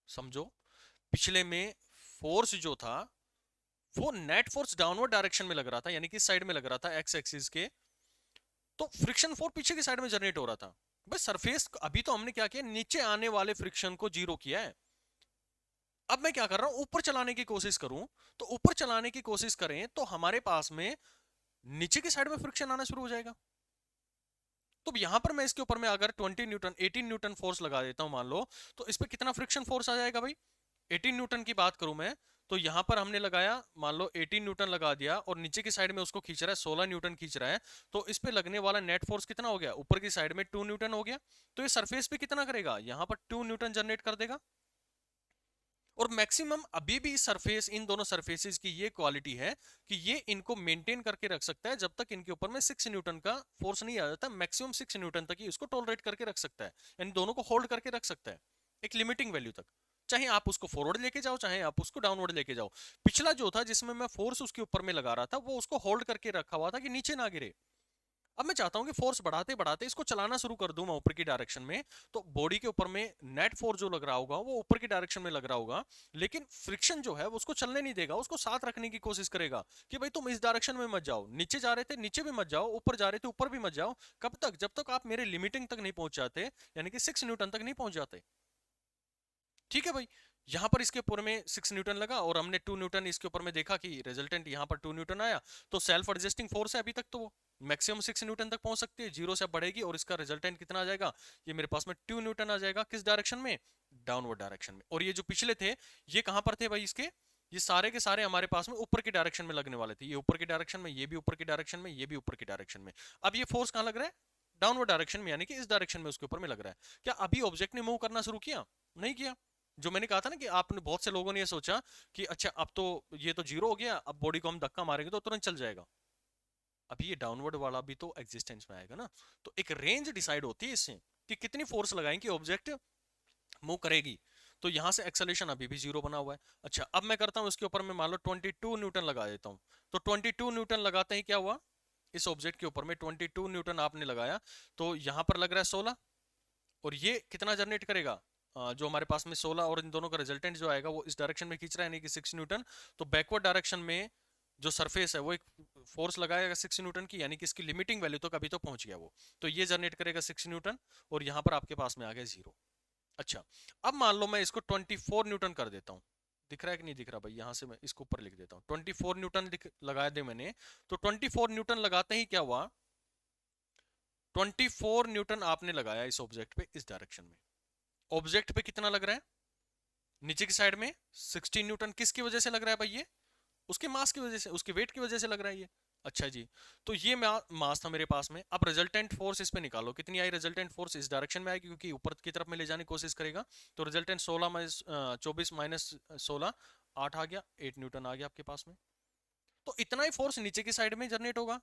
[SPEAKER 1] समझो, पिछले में फोर्स जो था वो नेट फोर्स डाउनवर्ड डायरेक्शन में लग रहा था, यानी कि इस साइड में लग रहा था एक्स एक्सिस के, तो फ्रिक्शन फोर्स पीछे की साइड में जनरेट हो रहा था। बस सरफेस अभी तो हमने क्या किया, नीचे आने वाले फ्रिक्शन को जीरो किया है। अब मैं क्या कर रहा हूं, ऊपर चलाने की कोशिश करूं, तो ऊपर चलाने की कोशिश करें तो हमारे पास में नीचे की साइड में फ्रिक्शन आना शुरू हो जाएगा। तो यहां पर मैं इसके ऊपर में अगर 20 न्यूटन 18 न्यूटन फोर्स लगा देता हूं मान लो, तो इस पे कितना फ्रिक्शन फोर्स आ जाएगा भाई? 18 न्यूटन की बात करूं मैं, तो यहां पर हमने लगाया मान लो 18 न्यूटन लगा दिया, और नीचे की साइड में उसको खींच रहा है 16 न्यूटन खींच रहा है, तो इस पे लगने वाला नेट फोर्स कितना हो गया? ऊपर की साइड में 2 न्यूटन हो गया। तो ये सरफेस पे कितना करेगा? यहां पर 2 न्यूटन जनरेट कर देगा। और मैक्सिमम अभी भी सरफेस, इन दोनों सरफेसेस की ये क्वालिटी है कि ये इनको मेंटेन करके रख सकता है, जब तक इनके ऊपर में 6 न्यूटन का फोर्स नहीं आ जाता, मैक्सिमम 6 न्यूटन तक ही इसको टॉलरेट करके रख सकता है, यानी दोनों को होल्ड करके रख सकता है एक लिमिटिंग वैल्यू तक। चाहे आप उसको फॉरवर्ड लेके जाओ, चाहे आप उसको डाउनवर्ड लेके जाओ। पिछला जो था जिसमें मैं फोर्स उसके ऊपर में लगा रहा था, वो उसको होल्ड करके रखा हुआ था कि नीचे ना गिरे। अब मैं चाहता हूं कि फोर्स बढ़ाते बढ़ाते इसको चलाना शुरू कर दूं मैं ऊपर की डायरेक्शन में, तो बॉडी के ऊपर में नेट फोर्स जो लग रहा होगा वो ऊपर की डायरेक्शन में लग रहा होगा, लेकिन फ्रिक्शन जो है वो उसको चलने नहीं देगा, उसको साथ रखने की कोशिश करेगा कि भाई तुम इस डायरेक्शन में मत जाओ, नीचे जा रहे थे नीचे भी मत जाओ, ऊपर जा रहे थे ऊपर भी मत जाओ। कब तक? जब तक आप मेरे लिमिटिंग तक नहीं पहुंच जाते, यानी कि 6 न्यूटन तक नहीं पहुंच जाते। ठीक है भाई, यहां पर इसके ऊपर में 6 न्यूटन लगा और हमने 2 न्यूटन इसके ऊपर में देखा कि रिजल्टेंट यहां पर 2 न्यूटन आया, तो सेल्फ एडजस्टिंग फोर्स है अभी तक, तो वो मैक्सिमम 6 न्यूटन तक पहुंच सकती है, जीरो से बढ़ेगी और इसका रिजल्टेंट कितना आ जाएगा? ये मेरे पास में 2 न्यूटन आ जाएगा। किस डायरेक्शन में? डाउनवर्ड डायरेक्शन में। और ये जो पिछले थे, ये कहां पर थे भाई इसके? ये सारे के सारे हमारे पास में ऊपर की डायरेक्शन में लगने वाले थे, ये ऊपर की डायरेक्शन में, ये भी ऊपर की डायरेक्शन में, ये भी ऊपर की डायरेक्शन में। अब ये फोर्स कहां लग रहा है? डाउनवर्ड डायरेक्शन में, यानी कि इस डायरेक्शन में उसके ऊपर में लग रहा है। क्या अभी ऑब्जेक्ट ने मूव करना शुरू किया? नहीं किया। जो मैंने कहा था ना कि आपने, बहुत से लोगों ने ये सोचा कि अच्छा अब तो ये तो जीरो हो गया, अब बॉडी को हम धक्का मारेंगे तो तुरंत चल जाएगा। अभी ये डाउनवर्ड वाला भी तो एग्जिस्टेंस में आएगा ना। तो एक रेंज डिसाइड होती है इससे कि कितनी फोर्स लगाएं कि ऑब्जेक्ट मूव करेगी। तो यहां से एक्सेलरेशन अभी भी जीरो बना हुआ है। अच्छा अब मैं करता हूं इसके ऊपर में मान लो 22 न्यूटन लगा देता हूं, तो 22 न्यूटन लगाते ही क्या हुआ? इस ऑब्जेक्ट के ऊपर में 22 न्यूटन आपने लगाया, तो यहां पर लग रहा है 16, और ये कितना जनरेट करेगा? जो हमारे पास में 16 और इन दोनों का रिजल्टेंट जो आएगा वो इस डायरेक्शन में खींच रहा है, यानी कि 6 न्यूटन। तो बैकवर्ड डायरेक्शन में जो सरफेस है वो एक फोर्स लगाएगा 6 न्यूटन की, यानी कि इसकी लिमिटिंग वैल्यू तो कभी तो पहुंच गया वो, तो ये जनरेट करेगा 6 न्यूटन, और यहां पर आपके पास में आ गया जीरो। अच्छा अब मान लो मैं इसको 24 न्यूटन कर देता हूं, दिख रहा है कि नहीं दिख रहा भाई? यहां से मैं इसको ऊपर लिख देता हूं, 24 न्यूटन लगा दे मैंने। तो 24 न्यूटन लगाते ही क्या हुआ? 24 न्यूटन आपने लगाया इस ऑब्जेक्ट पे इस डायरेक्शन में। ऑब्जेक्ट पे कितना लग रहा है? नीचे की साइड में 16 न्यूटन किसकी वजह से लग रहा है भाई ये? उसके मास की वजह से, उसके वेट की वजह से लग रहा है ये। अच्छा जी, तो ये मास था मेरे पास में। अब रिजल्टेंट फोर्स इस पे निकालो, कितनी आई रिजल्टेंट फोर्स? इस डायरेक्शन में आएगी क्योंकि ऊपर की तरफ में ले जाने की कोशिश करेगा। तो रिजल्टेंट 16 माइनस 24 माइनस 16, 8 आ गया, 8 न्यूटन आ गया आपके पास में। तो इतना ही फोर्स नीचे की साइड में जनरेट होगा,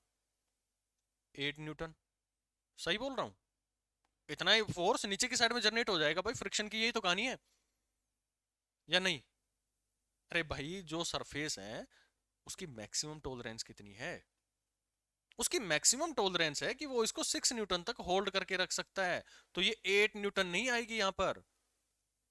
[SPEAKER 1] 8 न्यूटन। सही बोल रहा हूँ? इतना ही फोर्स नीचे की साइड में जनरेट हो जाएगा भाई, फ्रिक्शन की यही तो कहानी है, या नहीं? अरे भाई, जो सरफेस है उसकी मैक्सिमम टॉलरेंस कितनी है? उसकी मैक्सिमम टॉलरेंस है कि वो इसको 6 न्यूटन तक होल्ड करके रख सकता है। तो ये 8 न्यूटन नहीं आएगी यहां पर,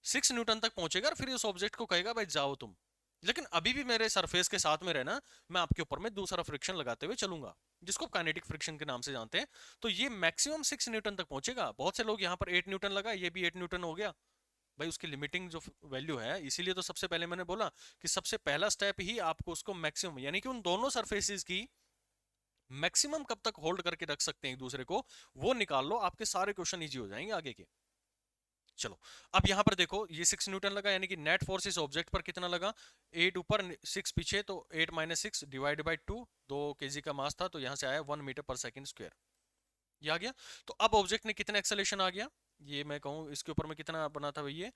[SPEAKER 1] 6 न्यूटन तक पहुंचेगा और फिर उस ऑब्जेक्ट को कहेगा भाई जाओ तुम। लेकिन अभी भी मेरे सरफेस के साथ में रहना, मैं आपके ऊपर में दूसरा फ्रिक्शन लगाते हुए चलूंगा, जिसको काइनेटिक फ्रिक्शन के नाम से जानते हैं। तो ये मैक्सिमम 6 न्यूटन तक पहुंचेगा। बहुत से लोग यहाँ पर 8 न्यूटन लगा, ये भी 8 न्यूटन हो गया। भाई उसकी लिमिटिंग जो वैल्यू है, इसीलिए तो सबसे पहले मैंने बोला कि सबसे पहला स्टेप ही आपको उसको मैक्सिमम, यानी कि उन दोनों सरफेसेस की मैक्सिमम कब तक होल्ड करके रख सकते हैं एक दूसरे को, वो निकाल लो, आपके सारे क्वेश्चन इजी हो जाएंगे आगे के। चलो, अब यहां पर देखो, ये 6 न्यूटन लगा, यानी कि नेट फोर्स इस ऑब्जेक्ट पर कितना लगा? 8 ऊपर 6 पीछे, तो 8 माइनस 6 डिवाइड बाई 2, 2 kg का मास था, तो यहां से आया 1 मीटर पर सेकंड स्क्वायर। ये आ गया। तो अब ऑब्जेक्ट ने कितना एक्सेलेरेशन आ गया? ये मैं कहूँ इसके ऊपर में कितना बना था भाई ये?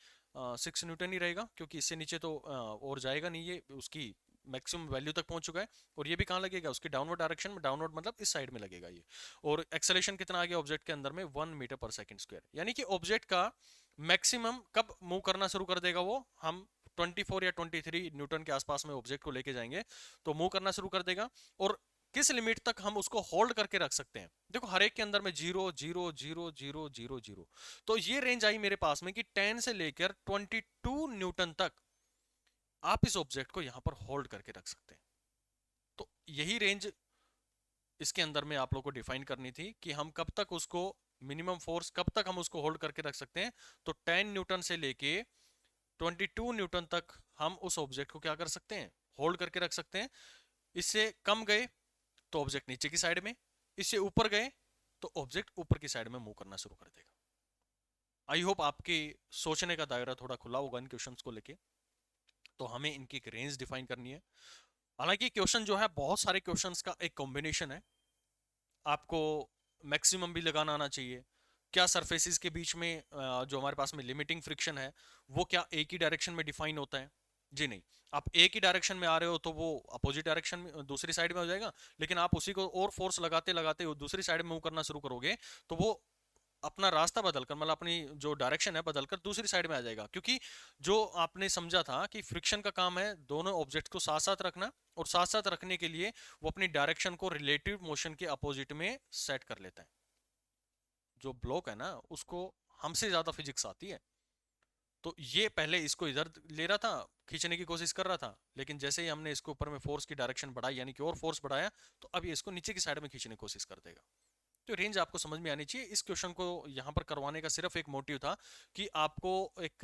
[SPEAKER 1] 6 न्यूटन ही रहेगा, क्योंकि इससे नीचे तो और जाएगा नहीं, ये उसकी मैक्सिमम वैल्यू तक पहुंच चुका है। और ये भी कहाँ लगेगा? उसकी डाउनवर्ड डायरेक्शन में, डाउनवर्ड मतलब इस साइड में लगेगा ये। और एक्सेलेरेशन कितना आ गया ऑब्जेक्ट के अंदर में? 1 मीटर पर सेकंड स्क्वायर। यानी कि ऑब्जेक्ट का मैक्सिमम कब मूव करना शुरू कर देगा वो? हम 24 या 23 न्यूटन के आसपास में ऑब्जेक्ट को लेके जाएंगे तो मूव करना शुरू कर देगा। और किस लिमिट तक हम उसको होल्ड करके रख सकते हैं? देखो, हर एक के अंदर में 0 0 0 0 0 0। तो ये रेंज आई मेरे पास में कि 10 से लेकर 22 न्यूटन तक आप इस ऑब्जेक्ट को यहां पर होल्ड करके रख सकते हैं। तो यही रेंज इसके अंदर में आप लोग को डिफाइन करनी थी कि हम कब तक उसको, मिनिमम फोर्स कब तक हम उसको होल्ड करके रख सकते हैं। तो 10 न्यूटन से लेके 22 न्यूटन तक हम उस ऑब्जेक्ट को क्या कर सकते हैं? होल्ड करके रख सकते हैं। इससे कम गए तो ऑब्जेक्ट नीचे की साइड में, इससे ऊपर गए तो ऑब्जेक्ट ऊपर की साइड में मूव करना शुरू कर देगा। आई होप आपके सोचने का दायरा थोड़ा खुला होगा इन क्वेश्चंस को लेके। तो हमें इनकी एक रेंज डिफाइन करनी है। हालांकि क्वेश्चन जो है बहुत सारे क्वेश्चंस का एक कॉम्बिनेशन है, आपको मैक्सिमम भी लगाना आना चाहिए। क्या सरफेसेस के बीच में जो हमारे पास में लिमिटिंग फ्रिक्शन है वो क्या एक ही डायरेक्शन में डिफाइन होता है? जी नहीं। आप एक ही डायरेक्शन में आ रहे हो तो वो अपोजिट डायरेक्शन में, दूसरी साइड में हो जाएगा। लेकिन आप उसी को और फोर्स लगाते लगाते दूसरी साइड में मूव करना शुरू करोगे तो वो अपना रास्ता बदलकर, मतलब अपनी जो डायरेक्शन है बदलकर दूसरी साइड में आ जाएगा। क्योंकि जो आपने समझा था कि फ्रिक्शन का काम है दोनों ऑब्जेक्ट को साथ साथ रखना, और साथ साथ रखने के लिए वो अपनी डायरेक्शन को रिलेटिव मोशन के अपोजिट में सेट कर लेता है। जो ब्लॉक है ना, उसको हमसे ज्यादा फिजिक्स आती है। तो ये पहले इसको इधर ले रहा था, खींचने की कोशिश कर रहा था, लेकिन जैसे ही हमने इसके ऊपर में फोर्स की डायरेक्शन बढ़ाई, यानी कि और फोर्स बढ़ाया, तो अब ये इसको नीचे की साइड में खींचने की कोशिश कर देगा। तो रेंज आपको समझ में आनी चाहिए। इस क्वेश्चन को यहाँ पर करवाने का सिर्फ एक मोटिव था कि आपको एक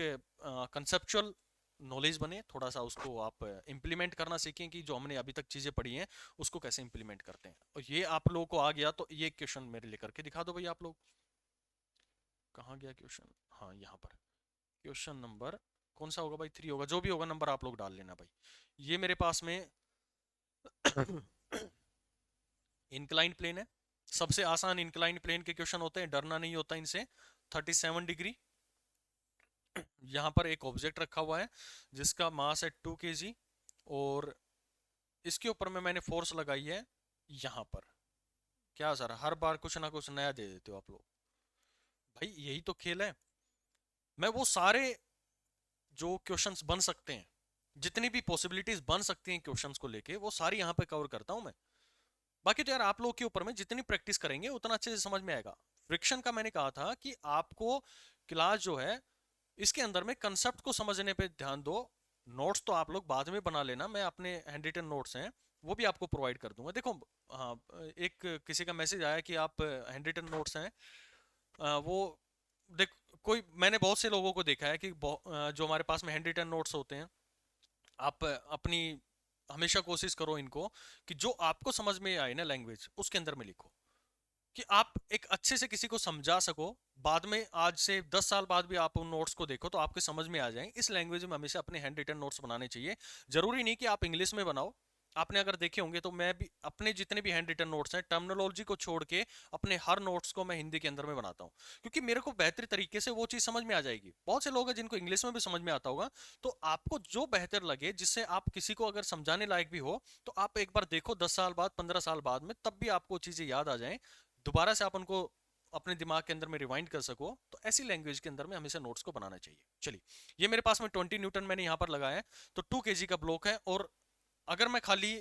[SPEAKER 1] कंसेप्चुअल नॉलेज बने, थोड़ा सा उसको आप इम्प्लीमेंट करना सीखें कि जो हमने अभी तक चीजें पढ़ी हैं उसको कैसे इम्प्लीमेंट करते हैं। और ये आप लोगों को आ गया तो ये क्वेश्चन मेरे लेकर के दिखा दो भाई आप लोग। कहाँ गया क्वेश्चन? हाँ, यहाँ पर। क्वेश्चन नंबर कौन सा होगा भाई? 3 होगा, जो भी होगा नंबर आप लोग डाल लेना भाई। ये मेरे पास में इंक्लाइंड प्लेन है। सबसे आसान इंक्लाइंड प्लेन के क्वेश्चन होते हैं, डरना नहीं होता इनसे। 37 डिग्री, यहाँ पर एक ऑब्जेक्ट रखा हुआ है जिसका मास है 2 kg, और इसके ऊपर में मैंने फोर्स लगाई है यहाँ पर। क्या सर, हर बार कुछ ना कुछ नया दे देते हो आप लोग? भाई यही तो खेल है। मैं वो सारे जो क्वेश्चंस बन सकते हैं, जितनी भी पॉसिबिलिटीज बन सकती हैं क्वेश्चंस को लेके, वो सारी यहाँ पे कवर करता हूँ मैं। बाकी तो यार आप लोग के ऊपर में, जितनी प्रैक्टिस करेंगे उतना अच्छे से समझ में आएगा। फ्रिक्शन का मैंने कहा था कि आपको क्लास जो है इसके अंदर में कंसेप्ट को समझने पे ध्यान दो। नोट्स तो आप लोग बाद में बना लेना, मैं अपने हैंड रिटन नोट्स हैं वो भी आपको प्रोवाइड कर दूंगा। देखो, हाँ, एक किसी का मैसेज आया कि आप हैंड रिटन नोट्स हैं, वो देख, कोई, मैंने बहुत से लोगों को देखा है कि जो हमारे पास में हैंड रिटन नोट्स होते हैं, आप अपनी हमेशा कोशिश करो इनको कि जो आपको समझ में आए ना लैंग्वेज, उसके अंदर में लिखो। कि आप एक अच्छे से किसी को समझा सको, बाद में आज से 10 साल बाद भी आप उन नोट्स को देखो तो आपके समझ में आ जाए। इस लैंग्वेज में हमेशा अपने हैंड रिटन नोट्स बनाने चाहिए। जरूरी नहीं कि आप इंग्लिश में बनाओ। आपने अगर देखे होंगे तो मैं भी अपने जितने भी हैंड रिटन नोट्स हैं, टर्मिनोलॉजी को छोड़ के अपने हर नोट्स को मैं हिंदी के अंदर में बनाता हूँ, क्योंकि मेरे को बेहतर तरीके से वो चीज़ समझ में आ जाएगी। बहुत से लोग हैं जिनको इंग्लिश में भी समझ में आता होगा, तो आपको जो बेहतर लगे, जिससे आप किसी को अगर समझाने लायक भी हो, तो आप एक बार देखो 10 साल बाद, 15 साल बाद में, तब भी आपको चीज़ें याद आ जाएं, दोबारा से आप उनको अपने दिमाग के अंदर में रिवाइंड कर सको। तो ऐसी लैंग्वेज के अंदर में हमेशा नोट्स को बनाना चाहिए। चलिए, ये मेरे पास में 20 न्यूटन मैंने यहाँ पर लगाया है, तो 2 kg का ब्लॉक है। और अगर मैं खाली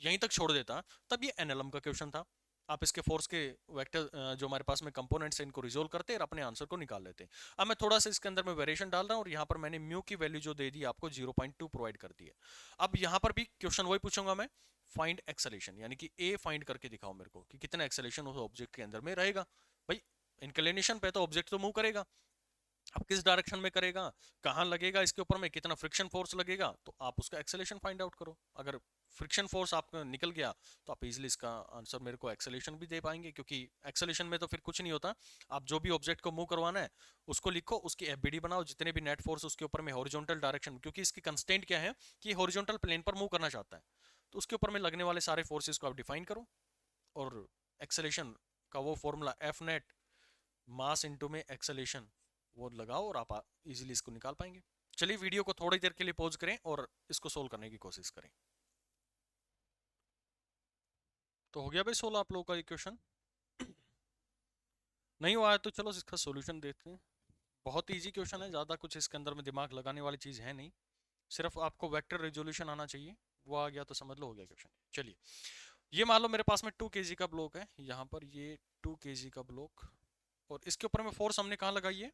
[SPEAKER 1] यहीं तक छोड़ देता, तब ये एनएलएम का क्वेश्चन था। आप इसके फोर्स के वेक्टर जो हमारे पास में कंपोनेंट्स हैं, इनको रिजोल्व करते और अपने आंसर को निकाल लेते। अब मैं थोड़ा सा इसके अंदर में वेरिएशन डाल रहा हूँ, और यहाँ पर मैंने म्यू की वैल्यू जो दे दी आपको 0.2 प्रोवाइड कर दी है। अब यहाँ पर भी क्वेश्चन वही पूछूंगा मैं, फाइंड एक्सेलेरेशन, यानी कि ए फाइंड करके दिखाओ मेरे को कि कितना एक्सेलेरेशन उस ऑब्जेक्ट के अंदर में रहेगा। भाई, इंक्लिनेशन पे तो ऑब्जेक्ट तो मूव करेगा, अब किस डायरेक्शन में करेगा, कहाँ लगेगा, इसके ऊपर में कितना फ्रिक्शन फोर्स लगेगा, तो आप उसका एक्सेलेरेशन फाइंड आउट करो। अगर फ्रिक्शन फोर्स आपका निकल गया, तो आप इजीली इसका आंसर मेरे को एक्सेलेरेशन भी दे पाएंगे, क्योंकि एक्सेलेरेशन में तो फिर कुछ नहीं होता। आप जो भी ऑब्जेक्ट को मूव करवाना है उसको लिखो, उसकी एफबीडी बनाओ, जितने भी नेट फोर्स उसके ऊपर में हॉरिजॉन्टल डायरेक्शन, क्योंकि इसकी कंस्टेंट क्या है कि हॉरिजॉन्टल प्लेन पर मूव करना चाहता है, तो उसके ऊपर में लगने वाले सारे फोर्सेस को आप डिफाइन करो। और एक्सेलेरेशन का वो formula F net mass into में एक्सेलेरेशन, वो लगाओ और आप इजीली इसको निकाल पाएंगे। चलिए, वीडियो को थोड़ी देर के लिए पॉज करें और इसको सोल्व करने की कोशिश करें। तो हो गया भाई सोल्व आप लोगों का ये क्वेश्चन? नहीं हुआ है तो चलो इसका सॉल्यूशन देखते हैं। बहुत इजी क्वेश्चन है, ज़्यादा कुछ इसके अंदर में दिमाग लगाने वाली चीज़ है नहीं, सिर्फ आपको वेक्टर रेजोल्यूशन आना चाहिए, वो आ गया तो समझ लो हो गया क्वेश्चन। चलिए, ये मान लो मेरे पास में 2 kg का ब्लॉक है, यहाँ पर ये 2 kg का ब्लॉक, और इसके ऊपर में फोर्स हमने कहाँ लगाई है?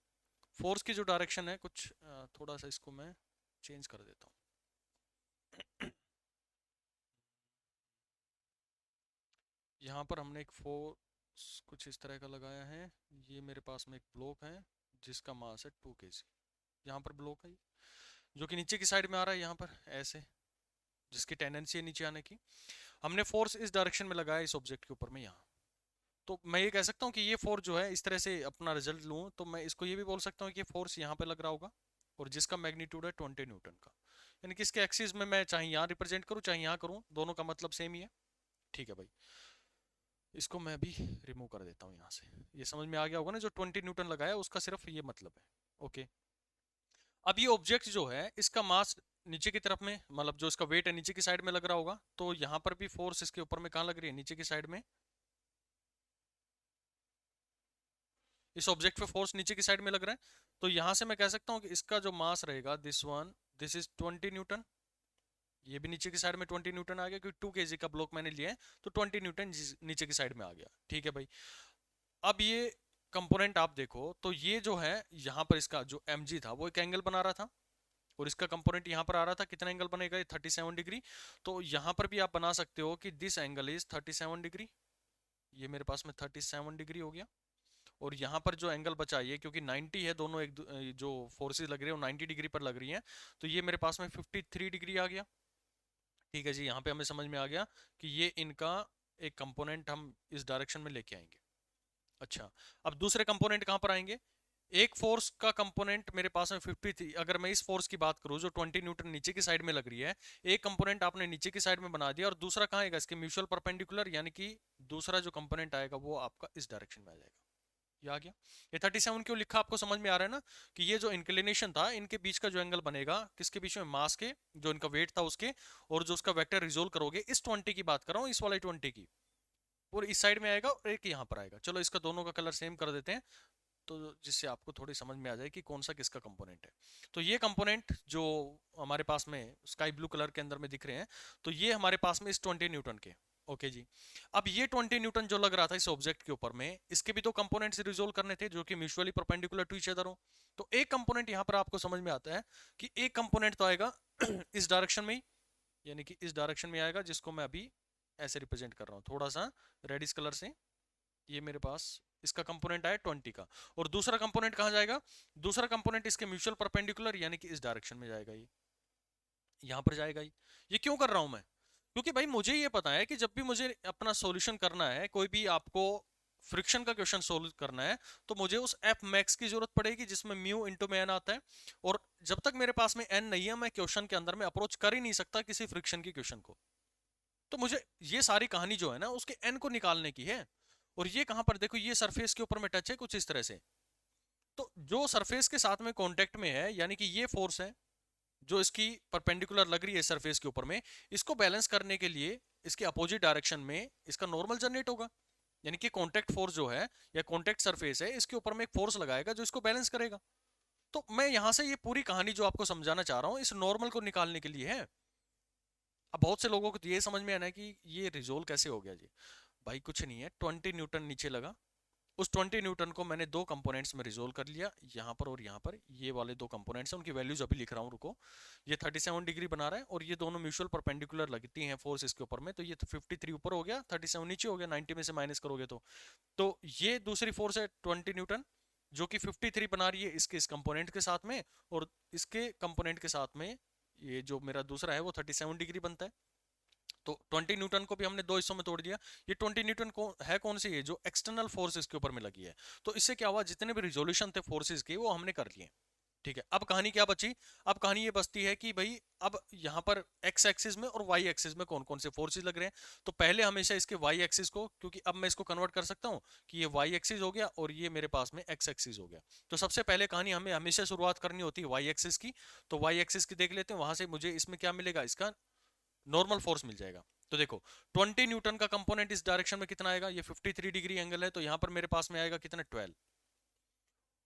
[SPEAKER 1] फोर्स की जो डायरेक्शन है कुछ थोड़ा सा इसको मैं चेंज कर देता हूँ। यहाँ पर हमने एक फोर्स कुछ इस तरह का लगाया है। ये मेरे पास में एक ब्लॉक है जिसका मास है 2 kg। यहाँ पर ब्लॉक है जो कि नीचे की साइड में आ रहा है, यहाँ पर ऐसे, जिसकी टेंडेंसी है नीचे आने की। हमने फोर्स इस डायरेक्शन में लगाया इस ऑब्जेक्ट के ऊपर में यहाँ। तो मैं ये कह सकता हूँ कि ये फोर्स जो है, इस तरह से अपना रिजल्ट लूँ तो मैं इसको ये भी बोल सकता हूँ कि फोर्स यहाँ पे लग रहा होगा, और जिसका मैग्नीट्यूड है 20 न्यूटन का। यानी कि इसके एक्सिस में मैं चाहे यहाँ रिप्रेजेंट करूँ चाहे यहाँ करूँ, दोनों का मतलब सेम ही है। ठीक है भाई, इसको मैं भी रिमूव कर देता हूँ यहाँ से। ये समझ में आ गया होगा ना, जो 20 न्यूटन लगाया उसका सिर्फ ये मतलब है। ओके, अब ये ऑब्जेक्ट जो है इसका मास नीचे की तरफ में, मतलब जो इसका वेट है नीचे की साइड में लग रहा होगा, तो यहाँ पर भी फोर्स इसके ऊपर में कहाँ लग रही है? नीचे की साइड में। इस ऑब्जेक्ट पे फोर्स नीचे की साइड में लग रहा है, तो यहां से मैं कह सकता हूं कि इसका जो मास रहेगा, दिस इज 20 न्यूटन। ये भी नीचे की साइड में 20 न्यूटन आ गया, क्योंकि 2 kg का ब्लॉक मैंने लिया है, तो 20 न्यूटन नीचे की साइड में आ गया। ठीक है भाई, अब ये कंपोनेंट आप देखो तो ये जो है यहाँ पर इसका जो mg था वो एक एंगल बना रहा था, और इसका कंपोनेंट यहाँ पर आ रहा था, कितना एंगल बनेगा? ये 37 डिग्री। तो यहाँ पर भी आप बना सकते हो कि दिस एंगल इज 37 डिग्री। ये मेरे पास में 37 डिग्री हो गया। और यहाँ पर जो एंगल बचा, ये क्योंकि 90 है, दोनों एक जो फोर्सेस लग रही है वो 90 डिग्री पर लग रही हैं, तो ये मेरे पास में 53 डिग्री आ गया। ठीक है जी, यहाँ पे हमें समझ में आ गया कि ये इनका एक कंपोनेंट हम इस डायरेक्शन में लेके आएंगे। अच्छा, अब दूसरे कंपोनेंट कहाँ पर आएंगे? एक फोर्स का कंपोनेंट मेरे पास में 53, अगर मैं इस फोर्स की बात करूँ जो 20 न्यूटन नीचे की साइड में लग रही है, एक कंपोनेंट आपने नीचे की साइड में बना दिया, और दूसरा कहाँ आएगा? इसके म्यूचुअल परपेंडिकुलर, यानी कि दूसरा जो कंपोनेंट आएगा वो आपका इस डायरेक्शन में आ जाएगा। ये आ गया। ये 37 क्यों लिखा आपको समझ में आ रहा है ना, कि ये जो इंक्लिनेशन था इनके बीच का जो एंगल बनेगा, किसके बीच में? मास के, जो इनका वेट था उसके, और जो उसका वेक्टर रिजोल्व करोगे, इस 20 की बात कर रहा हूँ, इस वाले 20 की, और इस साइड में आएगा और एक यहाँ पर आएगा। चलो इसका दोनों का कलर सेम कर देते हैं, तो जिससे आपको थोड़ी समझ में आ जाए कि कौन सा किसका कंपोनेंट है। तो ये कंपोनेंट जो हमारे पास में स्काई ब्लू कलर के अंदर में दिख रहे हैं, तो ये हमारे पास में इस 20 न्यूटन के। ओके जी, अब ये 20 न्यूटन जो लग रहा था इस ऑब्जेक्ट के ऊपर में, इसके भी तो कंपोनेंट्स रिजोल्व करने थे जो कि mutually perpendicular to each other हो। तो एक कंपोनेंट यहाँ पर आपको समझ में आता है कि एक कंपोनेंट तो आएगा इस डायरेक्शन में ही, यानी कि इस डायरेक्शन में आएगा, जिसको मैं अभी ऐसे रिप्रेजेंट कर रहा हूँ थोड़ा सा रेडिश कलर से। ये मेरे पास इसका कंपोनेंट आया 20 का, और दूसरा कंपोनेंट कहाँ जाएगा? दूसरा कंपोनेंट इसके म्यूचुअल परपेंडिकुलर, यानी कि इस डायरेक्शन में जाएगा, ये यहाँ पर जाएगा। ये क्यों कर रहा हूं मैं? क्योंकि भाई मुझे ये पता है कि जब भी मुझे अपना सॉल्यूशन करना है, कोई भी आपको फ्रिक्शन का क्वेश्चन सोल्व करना है तो मुझे उस एफ मैक्स की जरूरत पड़ेगी जिसमें म्यू इंटू में एन आता है। और जब तक मेरे पास में एन नहीं है मैं क्वेश्चन के अंदर में अप्रोच कर ही नहीं सकता किसी फ्रिक्शन की क्वेश्चन को। तो मुझे ये सारी कहानी जो है ना उसके एन को निकालने की है। और ये कहां पर देखो, ये सरफेस के ऊपर में टच है कुछ इस तरह से। तो जो सरफेस के साथ में कांटेक्ट में है यानी कि ये फोर्स है जो इसकी परपेंडिकुलर लग रही है सरफेस के ऊपर में, इसको बैलेंस करने के लिए इसके अपोजिट डायरेक्शन में इसका नॉर्मल जनरेट होगा। यानी कि कांटेक्ट फोर्स जो है या कांटेक्ट सरफेस है इसके ऊपर में एक फोर्स लगाएगा जो इसको बैलेंस करेगा। तो मैं यहां से ये पूरी कहानी जो आपको समझाना चाह रहा हूं इस नॉर्मल को निकालने के लिए है। अब बहुत से लोगों को तो ये समझ में आना है कि ये रिजोल्व कैसे हो गया जी। भाई कुछ नहीं है, 20 न्यूटन नीचे लगा, उस 20 न्यूटन को मैंने दो कंपोनेंट्स में रिजोल्व कर लिया, यहाँ पर और यहाँ पर। ये वाले दो कंपोनेंट्स हैं उनकी वैल्यूज अभी लिख रहा हूँ, रुको। ये 37 डिग्री बना रहा है और ये दोनों म्यूचुअल परपेंडिकुलर लगती हैं फोर्स इसके ऊपर में। तो ये 53 ऊपर हो गया, 37 नीचे हो गया, 90 में से माइनस करोगे तो ये दूसरी फोर्स है 20 न्यूटन जो कि 53 बना रही है इसके इस कंपोनेंट के साथ में, और इसके कंपोनेंट के साथ में ये जो मेरा दूसरा है वो 37 डिग्री बनता है। तो 20 न्यूटन को भी हमने दो हिस्सों में तोड़ दिया। ये 20 न्यूटन को है कौन सी है, जो एक्सटर्नल फोर्स इसके ऊपर में लगी है। तो इससे क्या हुआ, जितने भी रिजोल्यूशन थे फोर्सेस के वो हमने कर लिए। ठीक है, अब कहानी क्या बची, अब कहानी ये बचती है कि भाई अब यहाँ पर एक्स एक्सिस में और वाई एक्सिस में कौन कौन से फोर्सेस लग रहे हैं। तो पहले हमेशा इसके वाई एक्सिस को, क्योंकि अब मैं इसको कन्वर्ट कर सकता हूँ कि ये वाई एक्सिस हो गया और ये मेरे पास में एक्स एक्सिस हो गया। तो सबसे पहले कहानी हमें हमेशा शुरुआत करनी होती है वाई एक्सिस की। तो वाई एक्सिस की देख लेते हैं, वहां से मुझे इसमें क्या मिलेगा, इसका नॉर्मल फोर्स मिल जाएगा। तो देखो 20 न्यूटन का कंपोनेंट इस डायरेक्शन में कितना आएगा, ये 53 डिग्री एंगल है तो यहां पर मेरे पास में आएगा कितना 12।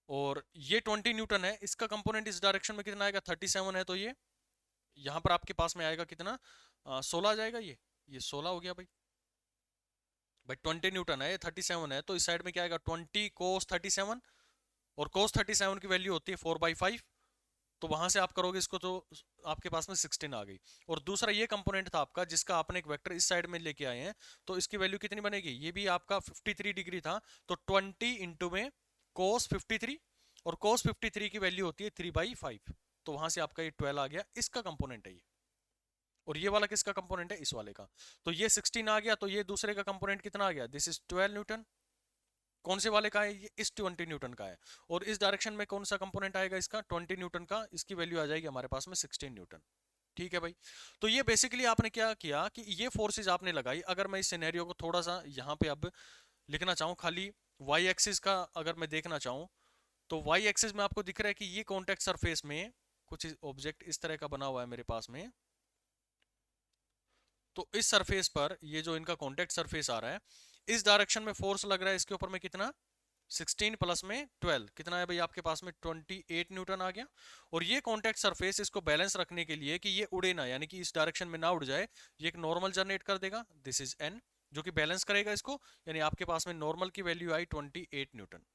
[SPEAKER 1] और ये 20 न्यूटन है, इसका कंपोनेंट इस डायरेक्शन में कितना आएगा 37 है, तो ये यहां पर आपके पास में आएगा कितना 16 आ जाएगा। ये 16 हो गया भाई। भाई 20 न्यूटन है, 37 है, तो इस साइड में क्या आएगा 20 कोस 37। और कोस 37 की वैल्यू होती है 4/5। तो वहां से आप करोगे इसको तो आपके पास में 16 आ गई। और दूसरा ये कंपोनेंट था आपका जिसका आपने एक वेक्टर इस साइड में लेके आए हैं, तो इसकी वैल्यू कितनी बनेगी, ये भी आपका 53 डिग्री था। तो 20 इंटू में कोस 53, और कोस 53 की वैल्यू होती है 3/5। तो वहां से आपका ये 12 आ गया, इसका कंपोनेंट है ये। और ये वाला किसका कंपोनेंट है, इस वाले का। तो ये 16 आ गया, तो ये दूसरे का कंपोनेंट कितना आ गया, दिस इज 12 न्यूटन। कौन से वाले का है, ये इस 20 न्यूटन का है। और इस डायरेक्शन में कौन सा कंपोनेंट आएगा, इसका 20 न्यूटन का, इसकी वैल्यू आ जाएगी हमारे पास में 16 न्यूटन। ठीक है भाई। तो ये बेसिकली आपने क्या किया कि ये फोर्सेज आपने लगाई। अगर मैं इस सिनेरियो को थोड़ा सा यहाँ पे अब लिखना चाहूँ, खाली वाई एक्सिस का अगर मैं देखना चाहूँ, तो वाई एक्सिस में आपको दिख रहा है कि ये कॉन्टेक्ट सरफेस में कुछ ऑब्जेक्ट इस तरह का बना हुआ है मेरे पास में। तो इस सरफेस पर ये जो इनका कॉन्टेक्ट सरफेस आ रहा है, इस डायरेक्शन में फोर्स लग रहा है इसके ऊपर में कितना 16 प्लस में 12 कितना है भाई आपके पास में 28 न्यूटन आ गया। और ये कॉन्टेक्ट सरफेस इसको बैलेंस रखने के लिए कि ये उड़े ना, यानी कि इस डायरेक्शन में ना उड़ जाए, ये एक नॉर्मल जनरेट कर देगा, दिस इज एन, जो कि बैलेंस करेगा इसको। यानी आपके पास में नॉर्मल की वैल्यू आई 28 न्यूटन।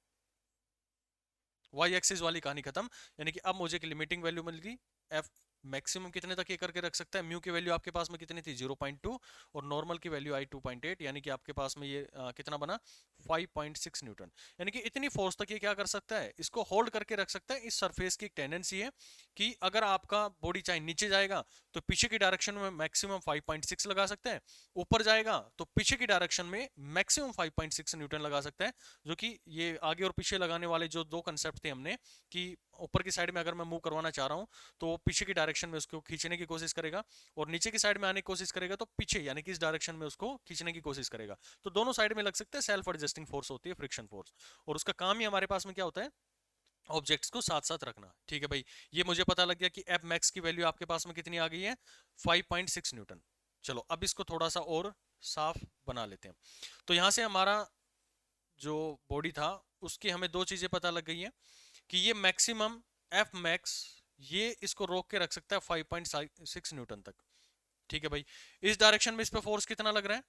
[SPEAKER 1] वाई एक्सिस वाली कहानी खत्म। यानी कि अब मुझे एक लिमिटिंग वैल्यू मिल गई, एफ मैक्सिमम कितने तक ये करके रख सकता है। म्यू की वैल्यू आपके पास में कितनी थी 0.2, और नॉर्मल की वैल्यू आई 2.8, यानी कि आपके पास में ये कितना बना 5.6 न्यूटन। यानी कि इतनी फोर्स तक ये क्या कर सकता है, इसको होल्ड करके रख सकता है। इस सरफेस की एक टेंडेंसी है कि अगर आपका बॉडी चाहे नीचे जाएगा तो पीछे की डायरेक्शन में मैक्सिमम 5.6 लगा सकता है, ऊपर जाएगा तो पीछे की डायरेक्शन में मैक्सिमम 5.6 न्यूटन लगा सकता है। जो कि ये आगे और पीछे लगाने वाले जो दो कंसेप्ट थे हमने, कि ऊपर की साइड में अगर मैं मूव करवाना चाह रहा हूं तो वो पीछे की डायरेक्शन में उसको खींचने की कोशिश करेगा, और नीचे की साइड में आने की कोशिश करेगा तो पीछे यानी कि इस डायरेक्शन में उसको खींचने की कोशिश करेगा। तो दोनों साइड में लग सकते हैं, सेल्फ एडजस्टिंग फोर्स होती है फ्रिक्शन फोर्स। और उसका काम ही हमारे पास में क्या होता है, ऑब्जेक्ट्स को साथ साथ रखना। ठीक है भाई, ये मुझे पता लग गया कि एफ मैक्स की वैल्यू आपके पास में कितनी आ गई है 5.6 न्यूटन। चलो अब इसको थोड़ा सा और साफ बना लेते हैं। तो यहां से हमारा जो बॉडी था उसकी हमें दो चीजें पता लग गई है कि ये मैक्सिमम एफ मैक्स ये इसको रोक के रख सकता है 5.6 न्यूटन तक। ठीक है भाई, इस डायरेक्शन में इस पे फोर्स कितना लग रहा है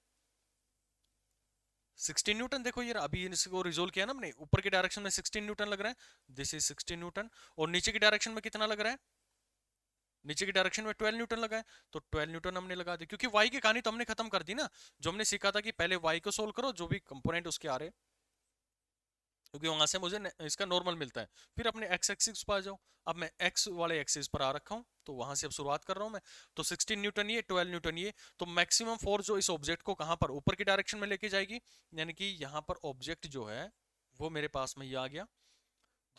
[SPEAKER 1] 16 न्यूटन। देखो ये अभी इसको रिजोल्व किया ना हमने, ऊपर की डायरेक्शन में 16 न्यूटन लग रहा है, दिस इज 16 न्यूटन। और नीचे की डायरेक्शन में कितना लग रहा है, नीचे की डायरेक्शन में 12 न्यूटन लगा है। तो 12 न्यूटन हमने लगा दी, क्योंकि वाई की कहानी तो हमने खत्म कर दी ना। जो हमने सीखा था कि पहले वाई को सोल्व करो, जो भी कंपोनेंट उसके आ रहे, क्योंकि वहां से मुझे इसका नॉर्मल मिलता है। फिर अपने एक्स एक्सिस पर आ जाओ। अब मैं एक्स वाले एक्सिस पर आ रखा हूँ, तो वहां से अब शुरुआत कर रहा हूँ मैं। तो 16 न्यूटन ये, 12 न्यूटन ये। तो मैक्सिमम फोर्स जो इस ऑब्जेक्ट को कहां पर ऊपर की डायरेक्शन में लेके जाएगी, यानी कि यहाँ पर ऑब्जेक्ट जो है वो मेरे पास में ये आ गया,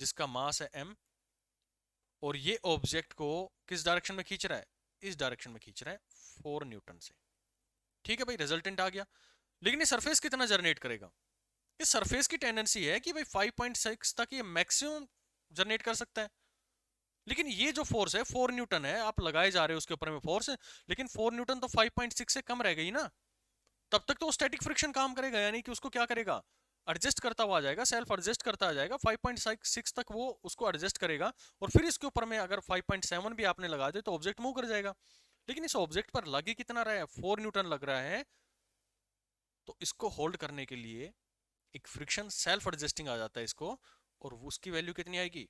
[SPEAKER 1] जिसका मास है m, और ये ऑब्जेक्ट को किस डायरेक्शन में खींच रहा है, इस डायरेक्शन में खींच रहा है 4 न्यूटन से। ठीक है भाई, रिजल्टेंट आ गया। लेकिन ये सरफेस कितना जनरेट करेगा? इस सरफेस की टेंडेंसी है कि भाई 5.6 तक ये मैक्सिमम जनरेट कर सकता है। लेकिन ये जो फोर्स है 4 न्यूटन है, आप लगाए जा रहे हो उसके ऊपर में फोर्स, लेकिन 4 न्यूटन तो 5.6 से कम रह गई ना। तब तक तो स्टैटिक फ्रिक्शन काम करेगा, यानी कि उसको क्या करेगा, एडजस्ट करता हुआ आ जाएगा, सेल्फ एडजस्ट करता आ जाएगा। 5.6 तक वो उसको एडजस्ट करेगा, और फिर इसके ऊपर में अगर 5.7 भी आपने लगा दे तो ऑब्जेक्ट मूव कर जाएगा। लेकिन इस ऑब्जेक्ट पर लग ही कितना रहा है, 4 न्यूटन लग रहा है। तो इसको होल्ड करने के लिए एक फ्रिक्शन सेल्फ एडजस्टिंग आ जाता है इसको, और उसकी वैल्यू कितनी आएगी,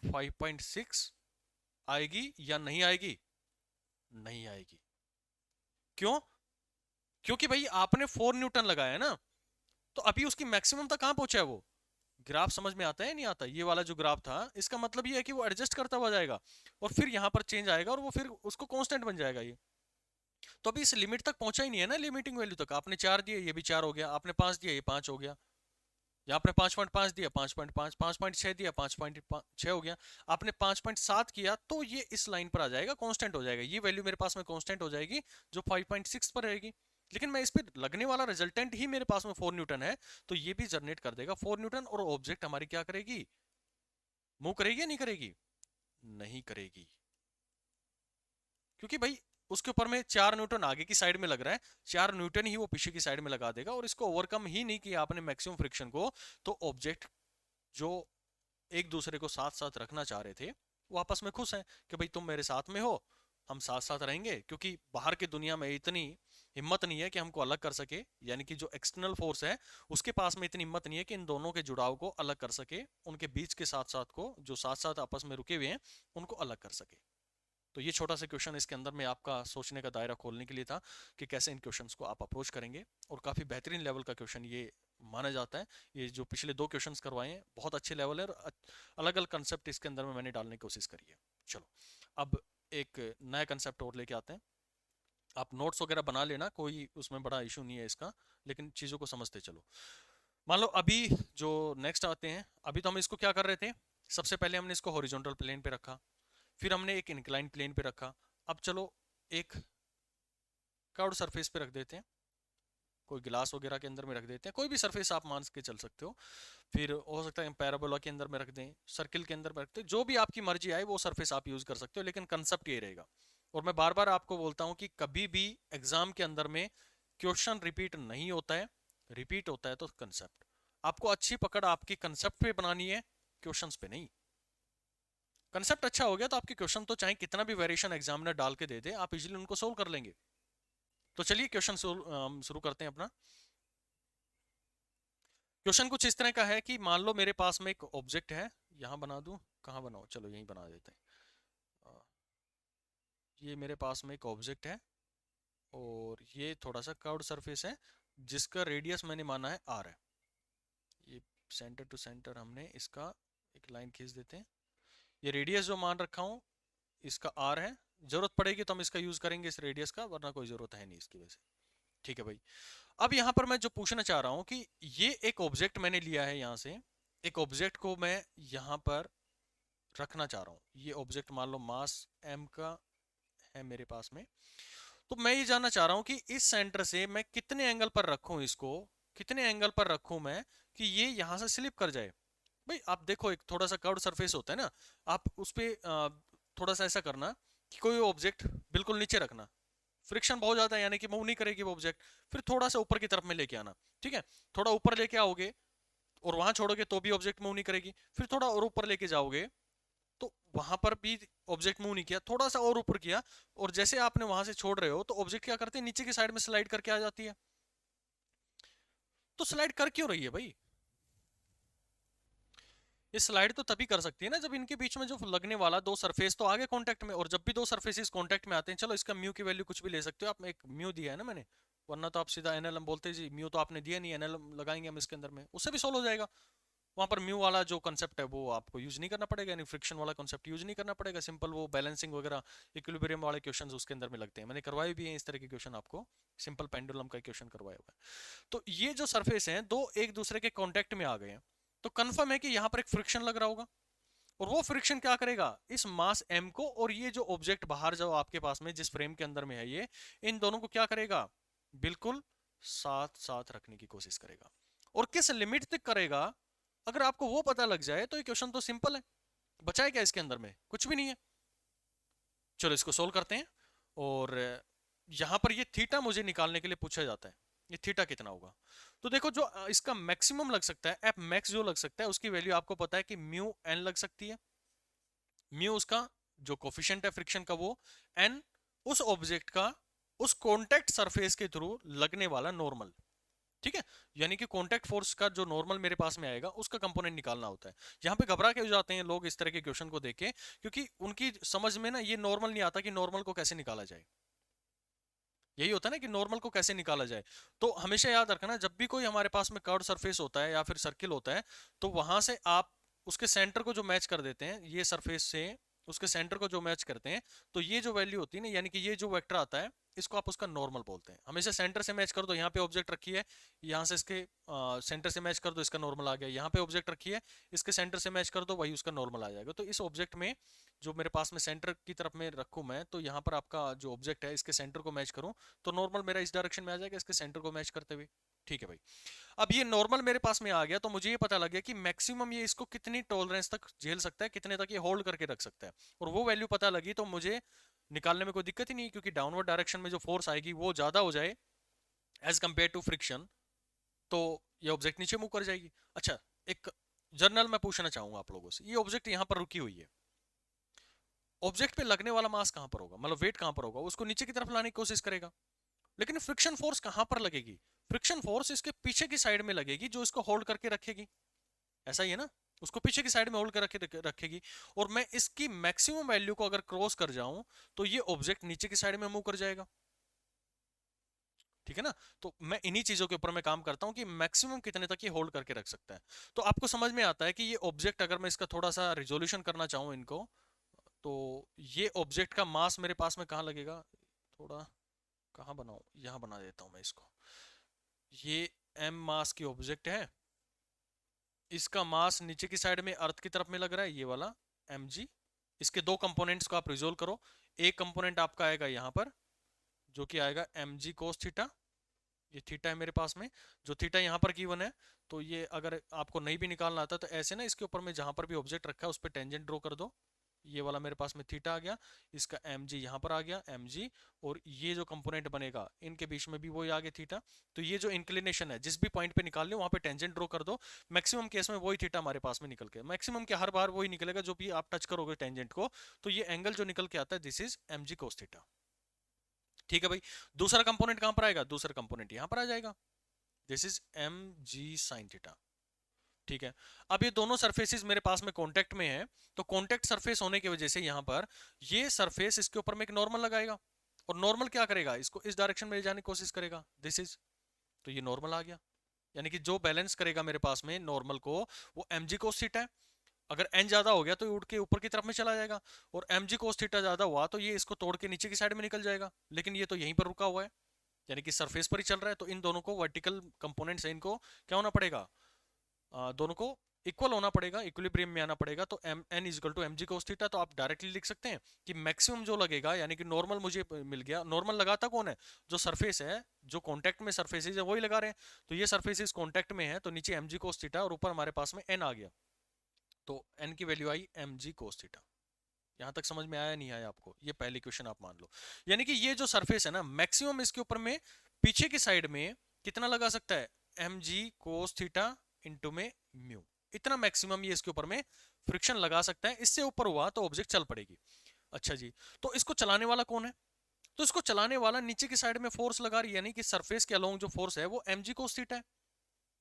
[SPEAKER 1] 5.6 आएगी या नहीं आएगी? नहीं आएगी। क्यों? क्योंकि भाई आपने 4 न्यूटन लगाया है ना, तो अभी उसकी मैक्सिमम तक कहां पहुंचा है वो? ग्राफ समझ में आता है नहीं आता? ये वाला जो ग्राफ था, इसका मतलब ये है कि वो एडजस्ट करता हुआ जाएगा, और फिर यहां पर चेंज आएगा, और वो फिर उसको कांस्टेंट बन जाएगा ये। तो अभी इस लिमिट तक पहुंचा ही नहीं है ना, लिमिटिंग वैल्यू तक। आपने 4 दिए, ये भी 4 हो गया। आपने 5 दिया, ये 5 हो गया। या आपने 5.5 दिया, 5.5, 5.6 दिया, 5.6 हो गया। आपने 5.7 किया तो ये इस लाइन पर आ जाएगा, कांस्टेंट हो जाएगा। ये वैल्यू मेरे पास में कांस्टेंट हो जाएगी, जो 5.6 पर रहेगी। लेकिन मैं इस पर लगने वाला रिजल्टेंट ही मेरे पास में 4 न्यूटन है, तो ये भी जनरेट कर देगा 4 न्यूटन, और ऑब्जेक्ट हमारी क्या करेगी, मूव करेगी या नहीं करेगी? नहीं करेगी। क्योंकि भाई उसके ऊपर में 4 न्यूटन आगे की साइड में लग रहा है, 4 न्यूटन ही वो पीछे की साइड में लगा देगा, और इसको ओवरकम ही नहीं किया आपने मैक्सिमम फ्रिक्शन को। तो ऑब्जेक्ट जो एक दूसरे को साथ साथ रखना चाह रहे थे, वो आपस में खुश हैं कि भाई तुम मेरे साथ में हो, हम साथ साथ रहेंगे। क्योंकि बाहर की दुनिया में इतनी हिम्मत नहीं है कि हमको अलग कर सके, यानी कि जो एक्सटर्नल फोर्स है उसके पास में इतनी हिम्मत नहीं है कि इन दोनों के जुड़ाव को अलग कर सके, उनके बीच के साथ साथ को जो साथ साथ आपस में रुके हुए हैं उनको अलग कर सके। तो ये छोटा सा क्वेश्चन इसके अंदर में आपका सोचने का दायरा खोलने के लिए था कि कैसे इन क्वेश्चंस को आप अप्रोच करेंगे, और काफ़ी बेहतरीन लेवल का क्वेश्चन ये माना जाता है। ये जो पिछले 2 क्वेश्चंस करवाए हैं बहुत अच्छे लेवल है, और अलग अलग कंसेप्ट इसके अंदर में मैंने डालने की कोशिश करी है। चलो, अब एक नया कंसेप्ट और लेके आते हैं। आप नोट्स वगैरह बना लेना, कोई उसमें बड़ा इशू नहीं है इसका, लेकिन चीज़ों को समझते चलो। मान लो अभी जो नेक्स्ट आते हैं, अभी तो हम इसको क्या कर रहे थे, सबसे पहले हमने इसको हॉरिजॉन्टल प्लेन पे रखा, फिर हमने एक इंक्लाइन प्लेन पे रखा। अब चलो एक कर्व्ड सरफेस पे रख देते हैं, कोई गिलास वगैरह के अंदर में रख देते हैं, कोई भी सरफेस आप मान के चल सकते हो। फिर हो सकता है पैराबोला के अंदर में रख दें, सर्किल के अंदर में रखते हैं, जो भी आपकी मर्जी आए वो सरफेस आप यूज कर सकते हो, लेकिन कंसेप्ट ये रहेगा। और मैं बार बार आपको बोलता हूँ कि कभी भी एग्जाम के अंदर में क्वेश्चन रिपीट नहीं होता है, रिपीट होता है तो कंसेप्ट। आपको अच्छी पकड़ आपकी कंसेप्ट पे बनानी है, क्वेश्चंस पे नहीं। कंसेप्ट अच्छा हो गया तो आपके क्वेश्चन तो चाहे कितना भी वेरिएशन एग्जामिनर डाल के दे दे, आप इजीली उनको सोल्व कर लेंगे। तो चलिए क्वेश्चन शुरू करते हैं अपना। क्वेश्चन कुछ इस तरह का है कि मान लो मेरे पास में एक ऑब्जेक्ट है, यहां बना दूं, कहां बनाऊं, चलो यहीं बना देते हैं। ये मेरे पास में एक ऑब्जेक्ट है, और ये थोड़ा सा कर्व्ड सरफेस है, जिसका रेडियस मैंने माना है r है। ये सेंटर टू सेंटर हमने इसका एक लाइन खींच देते हैं। ये रेडियस जो मान रखा हूं इसका r है। जरूरत पड़ेगी तो हम इसका यूज करेंगे इस रेडियस का, वरना कोई जरूरत है नहीं इसकी वजह से। ठीक है भाई। अब यहाँ पर मैं जो पूछना चाह रहा हूँ कि ये एक ऑब्जेक्ट मैंने लिया है, यहाँ से एक ऑब्जेक्ट को मैं यहाँ पर रखना चाह रहा हूँ। ये ऑब्जेक्ट मान लो मास m का है मेरे पास में। तो मैं ये जानना चाह रहा हूँ कि इस सेंटर से मैं कितने एंगल पर रखूँ इसको, कितने एंगल पर रखूँ मैं कि ये यहाँ से स्लिप कर जाए। भाई आप देखो, एक थोड़ा सा कर्व्ड सरफेस होता है ना, आप उस पर थोड़ा सा ऐसा करना कि कोई ऑब्जेक्ट बिल्कुल नीचे रखना, फ्रिक्शन बहुत ज्यादा है यानी कि मूव नहीं करेगी वो ऑब्जेक्ट। फिर थोड़ा सा ऊपर की तरफ में लेके आना, ठीक है, थोड़ा ऊपर लेके आओगे और वहां छोड़ोगे तो भी ऑब्जेक्ट मूव नहीं करेगी। फिर थोड़ा और ऊपर लेके जाओगे तो वहां पर भी ऑब्जेक्ट मूव नहीं किया, थोड़ा सा और ऊपर किया, और जैसे आपने वहां से छोड़ रहे हो तो ऑब्जेक्ट क्या करते हैं, नीचे की साइड में स्लाइड करके आ जाती है। तो स्लाइड कर क्यों रही है भाई? ये स्लाइड तो तभी कर सकती है ना जब इनके बीच में जो लगने वाला दो सरफेस तो आगे कांटेक्ट में, और जब भी दो सरफेसेस कांटेक्ट में आते हैं, चलो इसका म्यू की वैल्यू कुछ भी ले सकते हो आप, एक म्यू दिया है ना मैंने, वरना तो आप सीधा एनएलएम बोलते जी, म्यू तो आपने दिया नहीं, एनएलएम लगाएंगे हम इसके अंदर में, उससे भी सोल्व हो जाएगा। वहां पर म्यू वाला जो कंसेप्ट है वो आपको यूज नहीं करना पड़ेगा, यानी फ्रिक्शन वाला कंसेप्ट यूज नहीं करना पड़ेगा। सिंपल वो बैलेंसिंग वगैरह इक्विलिब्रियम वाले क्वेश्चंस उसके अंदर में लगते हैं, मैंने करवाए भी हैं इस तरह के क्वेश्चन आपको, सिंपल पेंडुलम का क्वेश्चन करवाया हुआ है। तो ये जो सरफेस हैं दो एक दूसरे के कांटेक्ट में आ गए हैं, तो कंफर्म है कि यहाँ पर एक फ्रिक्शन लग रहा होगा, और वो फ्रिक्शन क्या करेगा, इस मास m को और ये जो ऑब्जेक्ट बाहर जो आपके पास में जिस फ्रेम के अंदर में है ये, इन दोनों को क्या करेगा, बिल्कुल साथ साथ रखने की कोशिश करेगा। और किस लिमिट तक करेगा, अगर आपको वो पता लग जाए तो ये क्वेश्चन तो सिंपल है, बचा है क्या इसके अंदर में, कुछ भी नहीं है। चलो इसको सोल्व करते हैं। और यहां पर ये थीटा मुझे निकालने के लिए पूछा जाता है, ये थीटा कितना होगा। तो देखो जो इसका मैक्सिमम लग सकता है, एफ मैक्स जो लग सकता है उसकी वैल्यू आपको पता है कि म्यू एन लग सकती है। म्यू उसका जो कोफिशिएंट है फ्रिक्शन का वो, एन उस ऑब्जेक्ट का उस कॉन्टेक्ट सरफेस के थ्रू लगने वाला नॉर्मल, ठीक है। यानी कि कॉन्टेक्ट फोर्स का जो नॉर्मल मेरे पास में आएगा उसका कंपोनेंट निकालना होता है। यहाँ पे घबरा के हो जाते हैं लोग इस तरह के क्वेश्चन को देख के, क्योंकि उनकी समझ में ना ये नॉर्मल नहीं आता कि नॉर्मल को कैसे निकाला जाए। यही होता है ना कि नॉर्मल को कैसे निकाला जाए। तो हमेशा याद रखना, जब भी कोई हमारे पास में कर्व सरफेस होता है या फिर सर्किल होता है, तो वहां से आप उसके सेंटर को जो मैच कर देते हैं, ये सरफेस से उसके सेंटर को जो मैच करते हैं, तो ये जो वैल्यू होती है ना, यानी कि ये जो वेक्टर आता है, इसको आप उसका नॉर्मल बोलते हैं। हमेशा सेंटर से मैच कर दो, यहाँ पे ऑब्जेक्ट रखी है, यहाँ से इसके सेंटर से मैच कर दो, इसका नॉर्मल आ गया। यहाँ पे ऑब्जेक्ट रखी है, इसके सेंटर से मैच कर दो, वही उसका नॉर्मल आ जाएगा। तो इस ऑब्जेक्ट में जो मेरे पास में सेंटर की तरफ में रखूं मैं, तो यहाँ पर आपका जो ऑब्जेक्ट है इसके सेंटर को मैच करूं, तो नॉर्मल मेरा इस डायरेक्शन में आ जाएगा इसके सेंटर को मैच करते हुए। ठीक है भाई, अब ये नॉर्मल मेरे पास में आ गया, तो मुझे ये पता लग गया कि मैक्सिमम ये इसको कितनी टॉलरेंस तक झेल सकता है, कितने तक ये होल्ड करके रख सकता है। और वो वैल्यू पता लगी तो मुझे निकालने में कोई दिक्कत ही नहीं, क्योंकि डाउनवर्ड डायरेक्शन में जो फोर्स आएगी वो ज्यादा हो जाए एज कंपेयर टू फ्रिक्शन, तो ये ऑब्जेक्ट नीचे मूव कर जाएगी। अच्छा, एक जर्नल मैं पूछना चाहूंगा आप लोगों से, ये ऑब्जेक्ट यहाँ पर रुकी हुई है, ऑब्जेक्ट पे लगने वाला मास कहां पर होगा, मतलब वेट कहां पर होगा, उसको नीचे की तरफ लाने की कोशिश करेगा। लेकिन फ्रिक्शन फोर्स कहां पर लगेगी, फ्रिक्शन फोर्स इसके पीछे की साइड में लगेगी जो इसको होल्ड करके रखेगी। ऐसा ही है ना, उसको पीछे की साइड में होल्ड करके रखेगी। और मैं इसकी मैक्सिमम वैल्यू को अगर क्रॉस कर जाऊं, तो ये ऑब्जेक्ट नीचे की साइड में मूव कर जाएगा। ठीक है ना, तो मैं इन्हीं चीजों के ऊपर मैं काम करता हूं कि मैक्सिमम कितने तक ये होल्ड करके रख सकता है। तो आपको समझ में आता है कि ये ऑब्जेक्ट, अगर मैं इसका थोड़ा सा रिजोल्यूशन करना चाहूँ इनको, तो ये ऑब्जेक्ट का मास मेरे पास में कहाँ लगेगा, थोड़ा कहाँ बनाऊं, यहाँ बना देता हूं मैं इसको। ये m मास की ऑब्जेक्ट है, इसका मास नीचे की साइड में अर्थ की तरफ में लग रहा है, ये वाला mg। इसके दो कंपोनेंट्स को आप रिजोल्व करो, एक कंपोनेंट आपका आएगा यहाँ पर जो कि आएगा mg cos थीटा, ये थीटा है मेरे पास में, जो थीटा यहाँ पर गिवन है। तो ये अगर आपको नहीं भी निकालना आता तो ऐसे ना, इसके ऊपर में जहां पर भी ऑब्जेक्ट रखा है उस पर टेंजेंट ड्रॉ कर दो, ये वाला मेरे पास में थीटा आ गया, इसका mg यहाँ पर आ गया mg, और ये जो कंपोनेंट बनेगा इनके बीच में भी वही आ गया थीटा। तो ये जो इंक्लिनेशन है जिस भी पॉइंट पे निकाल लो वहां पे टेंजेंट ड्रॉ कर दो, मैक्सिमम केस में वही थीटा हमारे पास में निकल के, मैक्सिमम के हर बार वही निकलेगा जो भी आप टच करोगे टेंजेंट को, तो ये एंगल जो निकल के आता है this is mg cos theta. ठीक है भाई, दूसरा कंपोनेंट कहां पर आएगा, दूसरा कंपोनेंट यहां पर आ जाएगा, this is mg sin theta. ठीक है, अब ये दोनों सरफेसेस मेरे पास में कांटेक्ट में है, तो कांटेक्ट सरफेस होने की वजह से यहाँ पर ये सरफेस इसके ऊपर में एक नॉर्मल लगाएगा, और नॉर्मल क्या करेगा, इसको इस डायरेक्शन में ले जाने की कोशिश करेगा, दिस इज, तो ये नॉर्मल आ गया। यानी कि जो बैलेंस करेगा मेरे पास में नॉर्मल को, वो mg cos थीटा है। अगर n ज्यादा हो गया तो ये उड़ के ऊपर की तरफ में चला जाएगा, और mg cos थीटा ज्यादा हुआ तो ये इसको तोड़ के नीचे की साइड में निकल जाएगा, लेकिन ये तो यहीं पर रुका हुआ है, यानी कि सरफेस पर ही चल रहा है। तो इन दोनों को वर्टिकल कंपोनेंट्स है, इनको क्या होना पड़ेगा, दोनों को इक्वल होना पड़ेगा, इक्विलिब्रियम में आना पड़ेगा। तो m n is equal to mg cos theta, तो आप डायरेक्टली लिख सकते हैं कि मैक्सिमम जो लगेगा, यानी कि नॉर्मल मुझे मिल गया, नॉर्मल लगाता कौन है, जो सरफेस है, जो कांटेक्ट में सरफेसेस है वही लगा रहे हैं, तो ये सरफेसेस कांटेक्ट में है, तो नीचे mg cos थीटा और ऊपर हमारे पास में n आ गया, तो n की वैल्यू आई mg cos थीटा। यहां तक समझ में आया नहीं आया आपको, ये पहली क्वेश्चन आप मान लो। यानी कि ये जो सरफेस है ना, मैक्सिमम इसके ऊपर में पीछे की साइड में कितना लगा सकता है, mg cos थीटा इंटू में म्यू, इतना मैक्सिमम ये इसके ऊपर में फ्रिक्शन लगा सकता है। इससे ऊपर हुआ तो ऑब्जेक्ट चल पड़ेगी। अच्छा जी, तो इसको चलाने वाला कौन है, तो इसको चलाने वाला नीचे की साइड में फोर्स लगा रही है, यानी कि सरफेस के अलोंग जो फोर्स है वो mg cos थीटा है।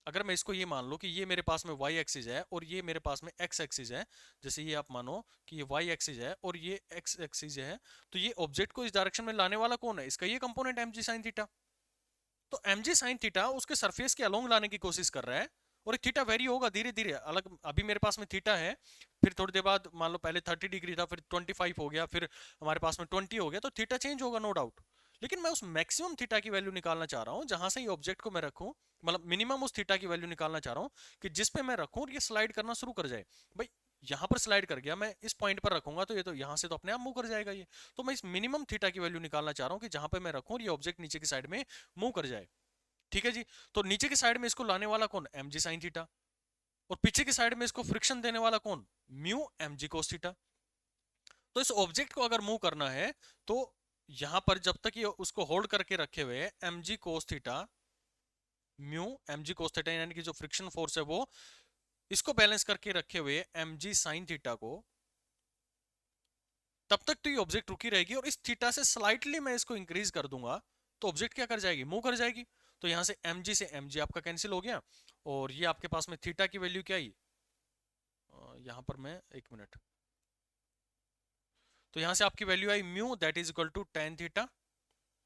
[SPEAKER 1] अगर मैं इसको ये मान लो कि ये मेरे पास में y एक्सिस है और ये मेरे पास में x एक्सिस है, जैसे ये आप मानो कि ये y एक्सिस है और ये x एक्सिस है, तो ये ऑब्जेक्ट को इस डायरेक्शन में लाने वाला कौन है, इसका ये कंपोनेंट mg sin थीटा। तो mg sin थीटा उसके सरफेस के अलोंग लाने की कोशिश कर रहा है, और थीटा वेरी होगा धीरे धीरे अलग। अभी मेरे पास में थीटा है, फिर थोड़ी देर बाद मान लो पहले 30 डिग्री था, फिर 25 हो गया, फिर हमारे पास में 20 हो गया, तो थीटा चेंज होगा नो डाउट। लेकिन मैं उस मैक्सिमम थीटा की वैल्यू निकालना चाह रहा हूँ जहां से ये ऑब्जेक्ट को मैं रखूं, मतलब मिनिमम उस थीटा की वैल्यू निकालना चाह रहा हूँ कि जिस पे मैं रखूं और ये स्लाइड करना शुरू कर जाए। भाई यहाँ पर स्लाइड कर गया, मैं इस पॉइंट पर रखूंगा तो ये तो यहाँ से तो अपने आप मूव कर जाएगा ये। तो मैं इस मिनिमम थीटा की वैल्यू निकालना चाह रहा हूँ कि जहां पे मैं रखूं और ये ऑब्जेक्ट नीचे की साइड में मूव कर जाए। ठीक है जी। तो नीचे की साइड में इसको लाने वाला कौन, एम जी साइन थीटा, और पीछे की साइड में इसको फ्रिक्शन देने वाला कौन, mu m g cos theta. तो इस ऑब्जेक्ट को अगर मूव करना है तो यहां पर जब तक ये उसको होल्ड करके रखे हुए m g cos theta, mu m g cos theta, यानी कि जो फ्रिक्शन फोर्स है वो इसको बैलेंस करके रखे हुए एम जी साइन थीटा को, तब तक तो ये ऑब्जेक्ट रुकी रहेगी। और इस थीटा से स्लाइटली मैं इसको इंक्रीज कर दूंगा तो ऑब्जेक्ट क्या कर जाएगी, मूव कर जाएगी। तो यहां से mg से mg आपका कैंसिल हो गया, और ये आपके पास में थीटा की वैल्यू क्या आई, यहां पर मैं एक मिनट, तो यहां से आपकी वैल्यू आई mu that is equal to tan theta,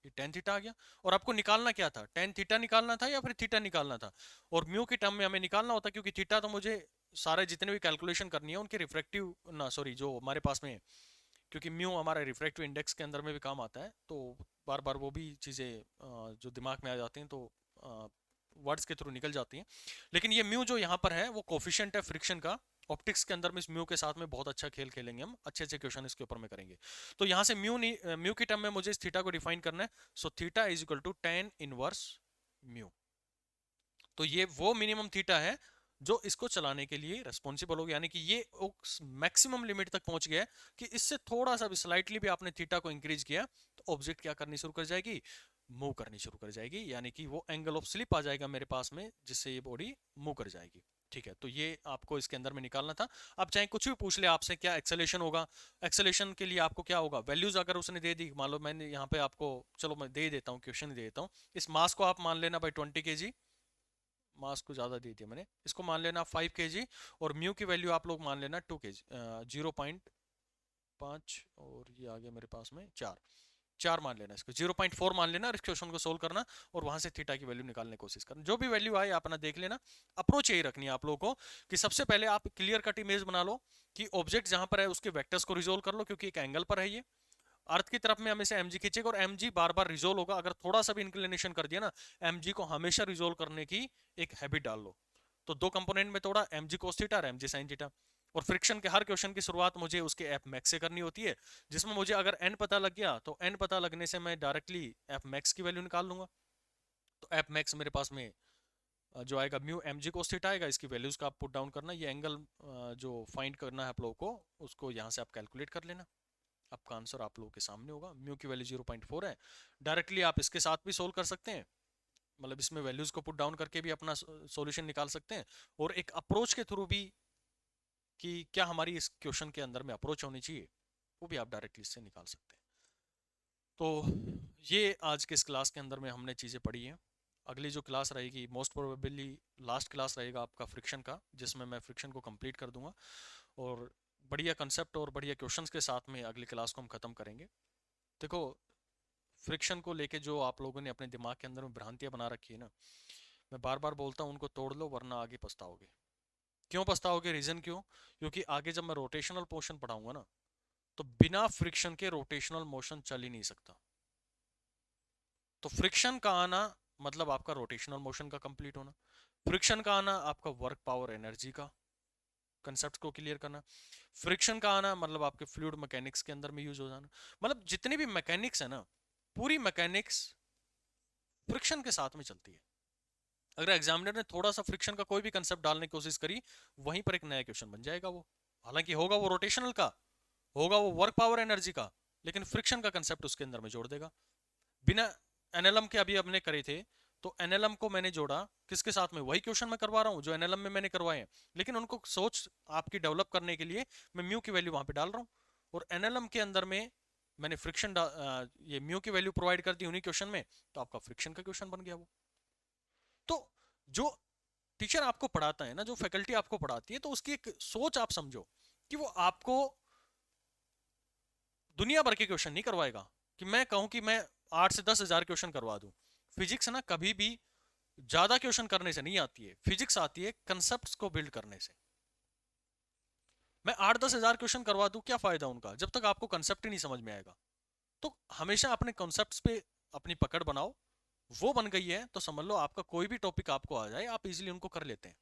[SPEAKER 1] ये टेन थीटा आ गया। और आपको निकालना क्या था, टेन थीटा निकालना था या फिर थीटा निकालना था, और म्यू के टर्म में हमें निकालना होता, क्योंकि थीटा तो मुझे सारे जितने भी कैलकुलेशन करनी है उनके रिफ्रैक्टिव ना सॉरी जो हमारे पास में, क्योंकि म्यू हमारा रिफ्रैक्टिव इंडेक्स के अंदर में भी काम आता है, तो बार बार वो भी चीज़ें जो दिमाग में आ जाती हैं तो वर्ड्स के थ्रू निकल जाती हैं। लेकिन ये म्यू जो यहाँ पर है वो कोफिशिएंट है फ्रिक्शन का। ऑप्टिक्स के अंदर में इस म्यू के साथ में बहुत अच्छा खेल खेलेंगे हम, अच्छे अच्छे क्वेश्चन इसके ऊपर में करेंगे। तो यहाँ से म्यू की टर्म में मुझे इस थीटा को डिफाइन करना है। So theta is equal to tan inverse mu. तो ये वो मिनिमम थीटा है जो इसको चलाने के लिए रेस्पॉन्सिबल होगा, यानी कि ये मैक्सिमम लिमिट तक पहुंच गया है कि इससे थोड़ा सा भी स्लाइटली भी आपने थीटा को इंक्रीज किया तो ऑब्जेक्ट क्या करनी शुरू कर जाएगी, मूव करनी शुरू कर जाएगी, यानी कि वो एंगल ऑफ स्लिप आ जाएगा मेरे पास में जिससे ये बॉडी मूव कर जाएगी। ठीक है, तो ये आपको इसके अंदर में निकालना था। अब चाहे कुछ भी पूछ ले आपसे, क्या एक्सेलेरेशन होगा, एक्सेलेरेशन के लिए आपको क्या होगा, वैल्यूज अगर उसने दे दी, मान लो मैंने यहाँ पे आपको, चलो मैं दे देता हूँ, क्वेश्चन दे देता हूँ। इस मास को आप मान लेना भाई 20 kg, मास को ज़्यादा दी थी मैंने, इसको मान लेना 5 kg, और म्यू की वैल्यू आप लोग मान लेना 2 kg, 0.5, और ये आ गया मेरे पास में 4, 4 मान लेना, इसको 0.4 मान लेना, और इस क्वेश्चन को सोल्व करना और वहां से थीटा की वैल्यू निकालने की कोशिश करना। जो भी वैल्यू आए अपना देख लेना। अप्रोच यही रखनी है आप लोगों को कि सबसे पहले आप क्लियर कट इमेज बना लो कि ऑब्जेक्ट जहां पर है उसके वेक्टर्स को रिजोल्व कर लो, क्योंकि एक एंगल पर है ये अर्थ की तरफ में हमेशा mg खींचेगा, और mg बार बार रिजोल्व होगा। अगर थोड़ा सा भी इंक्लिनेशन कर दिया ना, mg को हमेशा रिजोल्व करने की एक हैबिट डाल लो। तो दो कंपोनेंट में तोड़ा, mg cos थीटा और mg sin थीटा। और फ्रिक्शन के हर क्वेश्चन की शुरुआत मुझे उसके एफ मैक्स से करनी होती है, जिसमें मुझे अगर n पता लग गया तो n पता लगने से मैं डायरेक्टली एफ मैक्स की वैल्यू निकाल लूंगा। तो एफ मैक्स मेरे पास में जो आएगा म्यू mg cos थीटा आएगा, इसकी वैल्यूज का आप पुट डाउन करना, ये एंगल जो फाइंड करना है आप लोगों को उसको यहाँ से आप कैलकुलेट कर लेना। आपका आंसर आप लोगों के सामने होगा, म्यू की वैल्यू 0.4 है। डायरेक्टली आप इसके साथ भी सोल्व कर सकते हैं, मतलब इसमें वैल्यूज को पुट डाउन करके भी अपना सॉल्यूशन निकाल सकते हैं, और एक अप्रोच के थ्रू भी कि क्या हमारी इस क्वेश्चन के अंदर में अप्रोच होनी चाहिए, वो भी आप डायरेक्टली इससे निकाल सकते हैं। तो ये आज के इस क्लास के अंदर में हमने चीज़ें पढ़ी हैं। अगली जो क्लास रहेगी मोस्ट प्रोबेबली लास्ट क्लास रहेगा आपका फ्रिक्शन का, जिसमें मैं फ्रिक्शन को कंप्लीट कर दूंगा, और बढ़िया कंसेप्ट और बढ़िया क्वेश्चंस के साथ में अगली क्लास को हम ख़त्म करेंगे। देखो, फ्रिक्शन को लेके जो आप लोगों ने अपने दिमाग के अंदर में भ्रांतियां बना रखी है ना, मैं बार बार बोलता हूँ उनको तोड़ लो, वरना आगे पछताओगे। क्यों पछताओगे, रीज़न क्यों, क्योंकि आगे जब मैं रोटेशनल पोर्शन पढ़ाऊंगा ना, तो बिना फ्रिक्शन के रोटेशनल मोशन चल ही नहीं सकता। तो फ्रिक्शन का आना मतलब आपका रोटेशनल मोशन का कंप्लीट होना, फ्रिक्शन का आना आपका वर्क पावर एनर्जी का कंसेप्ट को क्लियर करना, फ्रिक्शन का आना मतलब आपके फ्लूइड मैकेनिक्स के अंदर में यूज हो जाना। मतलब जितनी भी मैकेनिक्स है ना, पूरी मैकेनिक्स फ्रिक्शन के साथ में चलती है। अगर एग्जामिनर ने थोड़ा सा फ्रिक्शन का कोई भी कंसेप्ट डालने की कोशिश करी, वहीं पर एक नया क्वेश्चन बन जाएगा वो। हालांकि होगा वो रोटेशनल का, होगा वो वर्क पावर एनर्जी का, लेकिन फ्रिक्शन का कंसेप्ट उसके अंदर में जोड़ देगा। बिना एनएलएम के अभी अपने करे थे, तो एनएलएम को मैंने जोड़ा किसके साथ में, वही क्वेश्चन मैं करवा रहा हूँ जो एनएलएम में मैंने करवाए हैं, लेकिन उनको सोच आपकी डेवलप करने के लिए मैं म्यू की वैल्यू वहां पे डाल रहा हूँ, और एनएलएम के अंदर में मैंने फ्रिक्शन ये म्यू की वैल्यू प्रोवाइड कर दी उन्हीं क्वेश्चन में, तो आपका फ्रिक्शन का क्वेश्चन बन गया वो। तो जो टीचर आपको पढ़ाता है ना, जो फैकल्टी आपको पढ़ाती है, तो उसकी एक सोच आप समझो कि वो आपको दुनिया भर के क्वेश्चन नहीं करवाएगा। कि मैं कहूं कि मैं 8 से 10 हजार क्वेश्चन करवा दूं, फिजिक्स ना कभी भी ज्यादा क्वेश्चन करने से नहीं आती है, फिजिक्स आती है कंसेप्ट को बिल्ड करने से। मैं 8-10 हजार क्वेश्चन करवा दूं, क्या फायदा उनका जब तक आपको कंसेप्ट ही नहीं समझ में आएगा। तो हमेशा अपने कॉन्सेप्ट्स पे अपनी पकड़ बनाओ, वो बन गई है तो समझ लो आपका कोई भी टॉपिक आपको आ जाए आप इजीली उनको कर लेते हैं।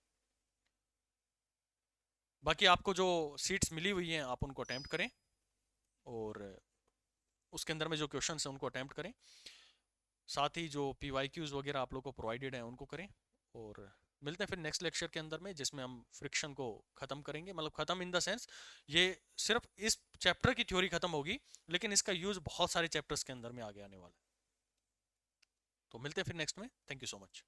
[SPEAKER 1] बाकी आपको जो सीट्स मिली हुई हैं आप उनको अटेम्प्ट करें, और उसके अंदर में जो क्वेश्चन है उनको अटेम्प्ट करें, साथ ही जो PYQs वगैरह आप लोग को प्रोवाइडेड है उनको करें। और मिलते हैं फिर नेक्स्ट लेक्चर के अंदर में, जिसमें हम फ्रिक्शन को ख़त्म करेंगे, मतलब ख़त्म इन द सेंस ये सिर्फ इस चैप्टर की थ्योरी ख़त्म होगी, लेकिन इसका यूज़ बहुत सारे चैप्टर्स के अंदर में आगे आने वाला है। तो मिलते हैं फिर नेक्स्ट में, थैंक यू सो मच।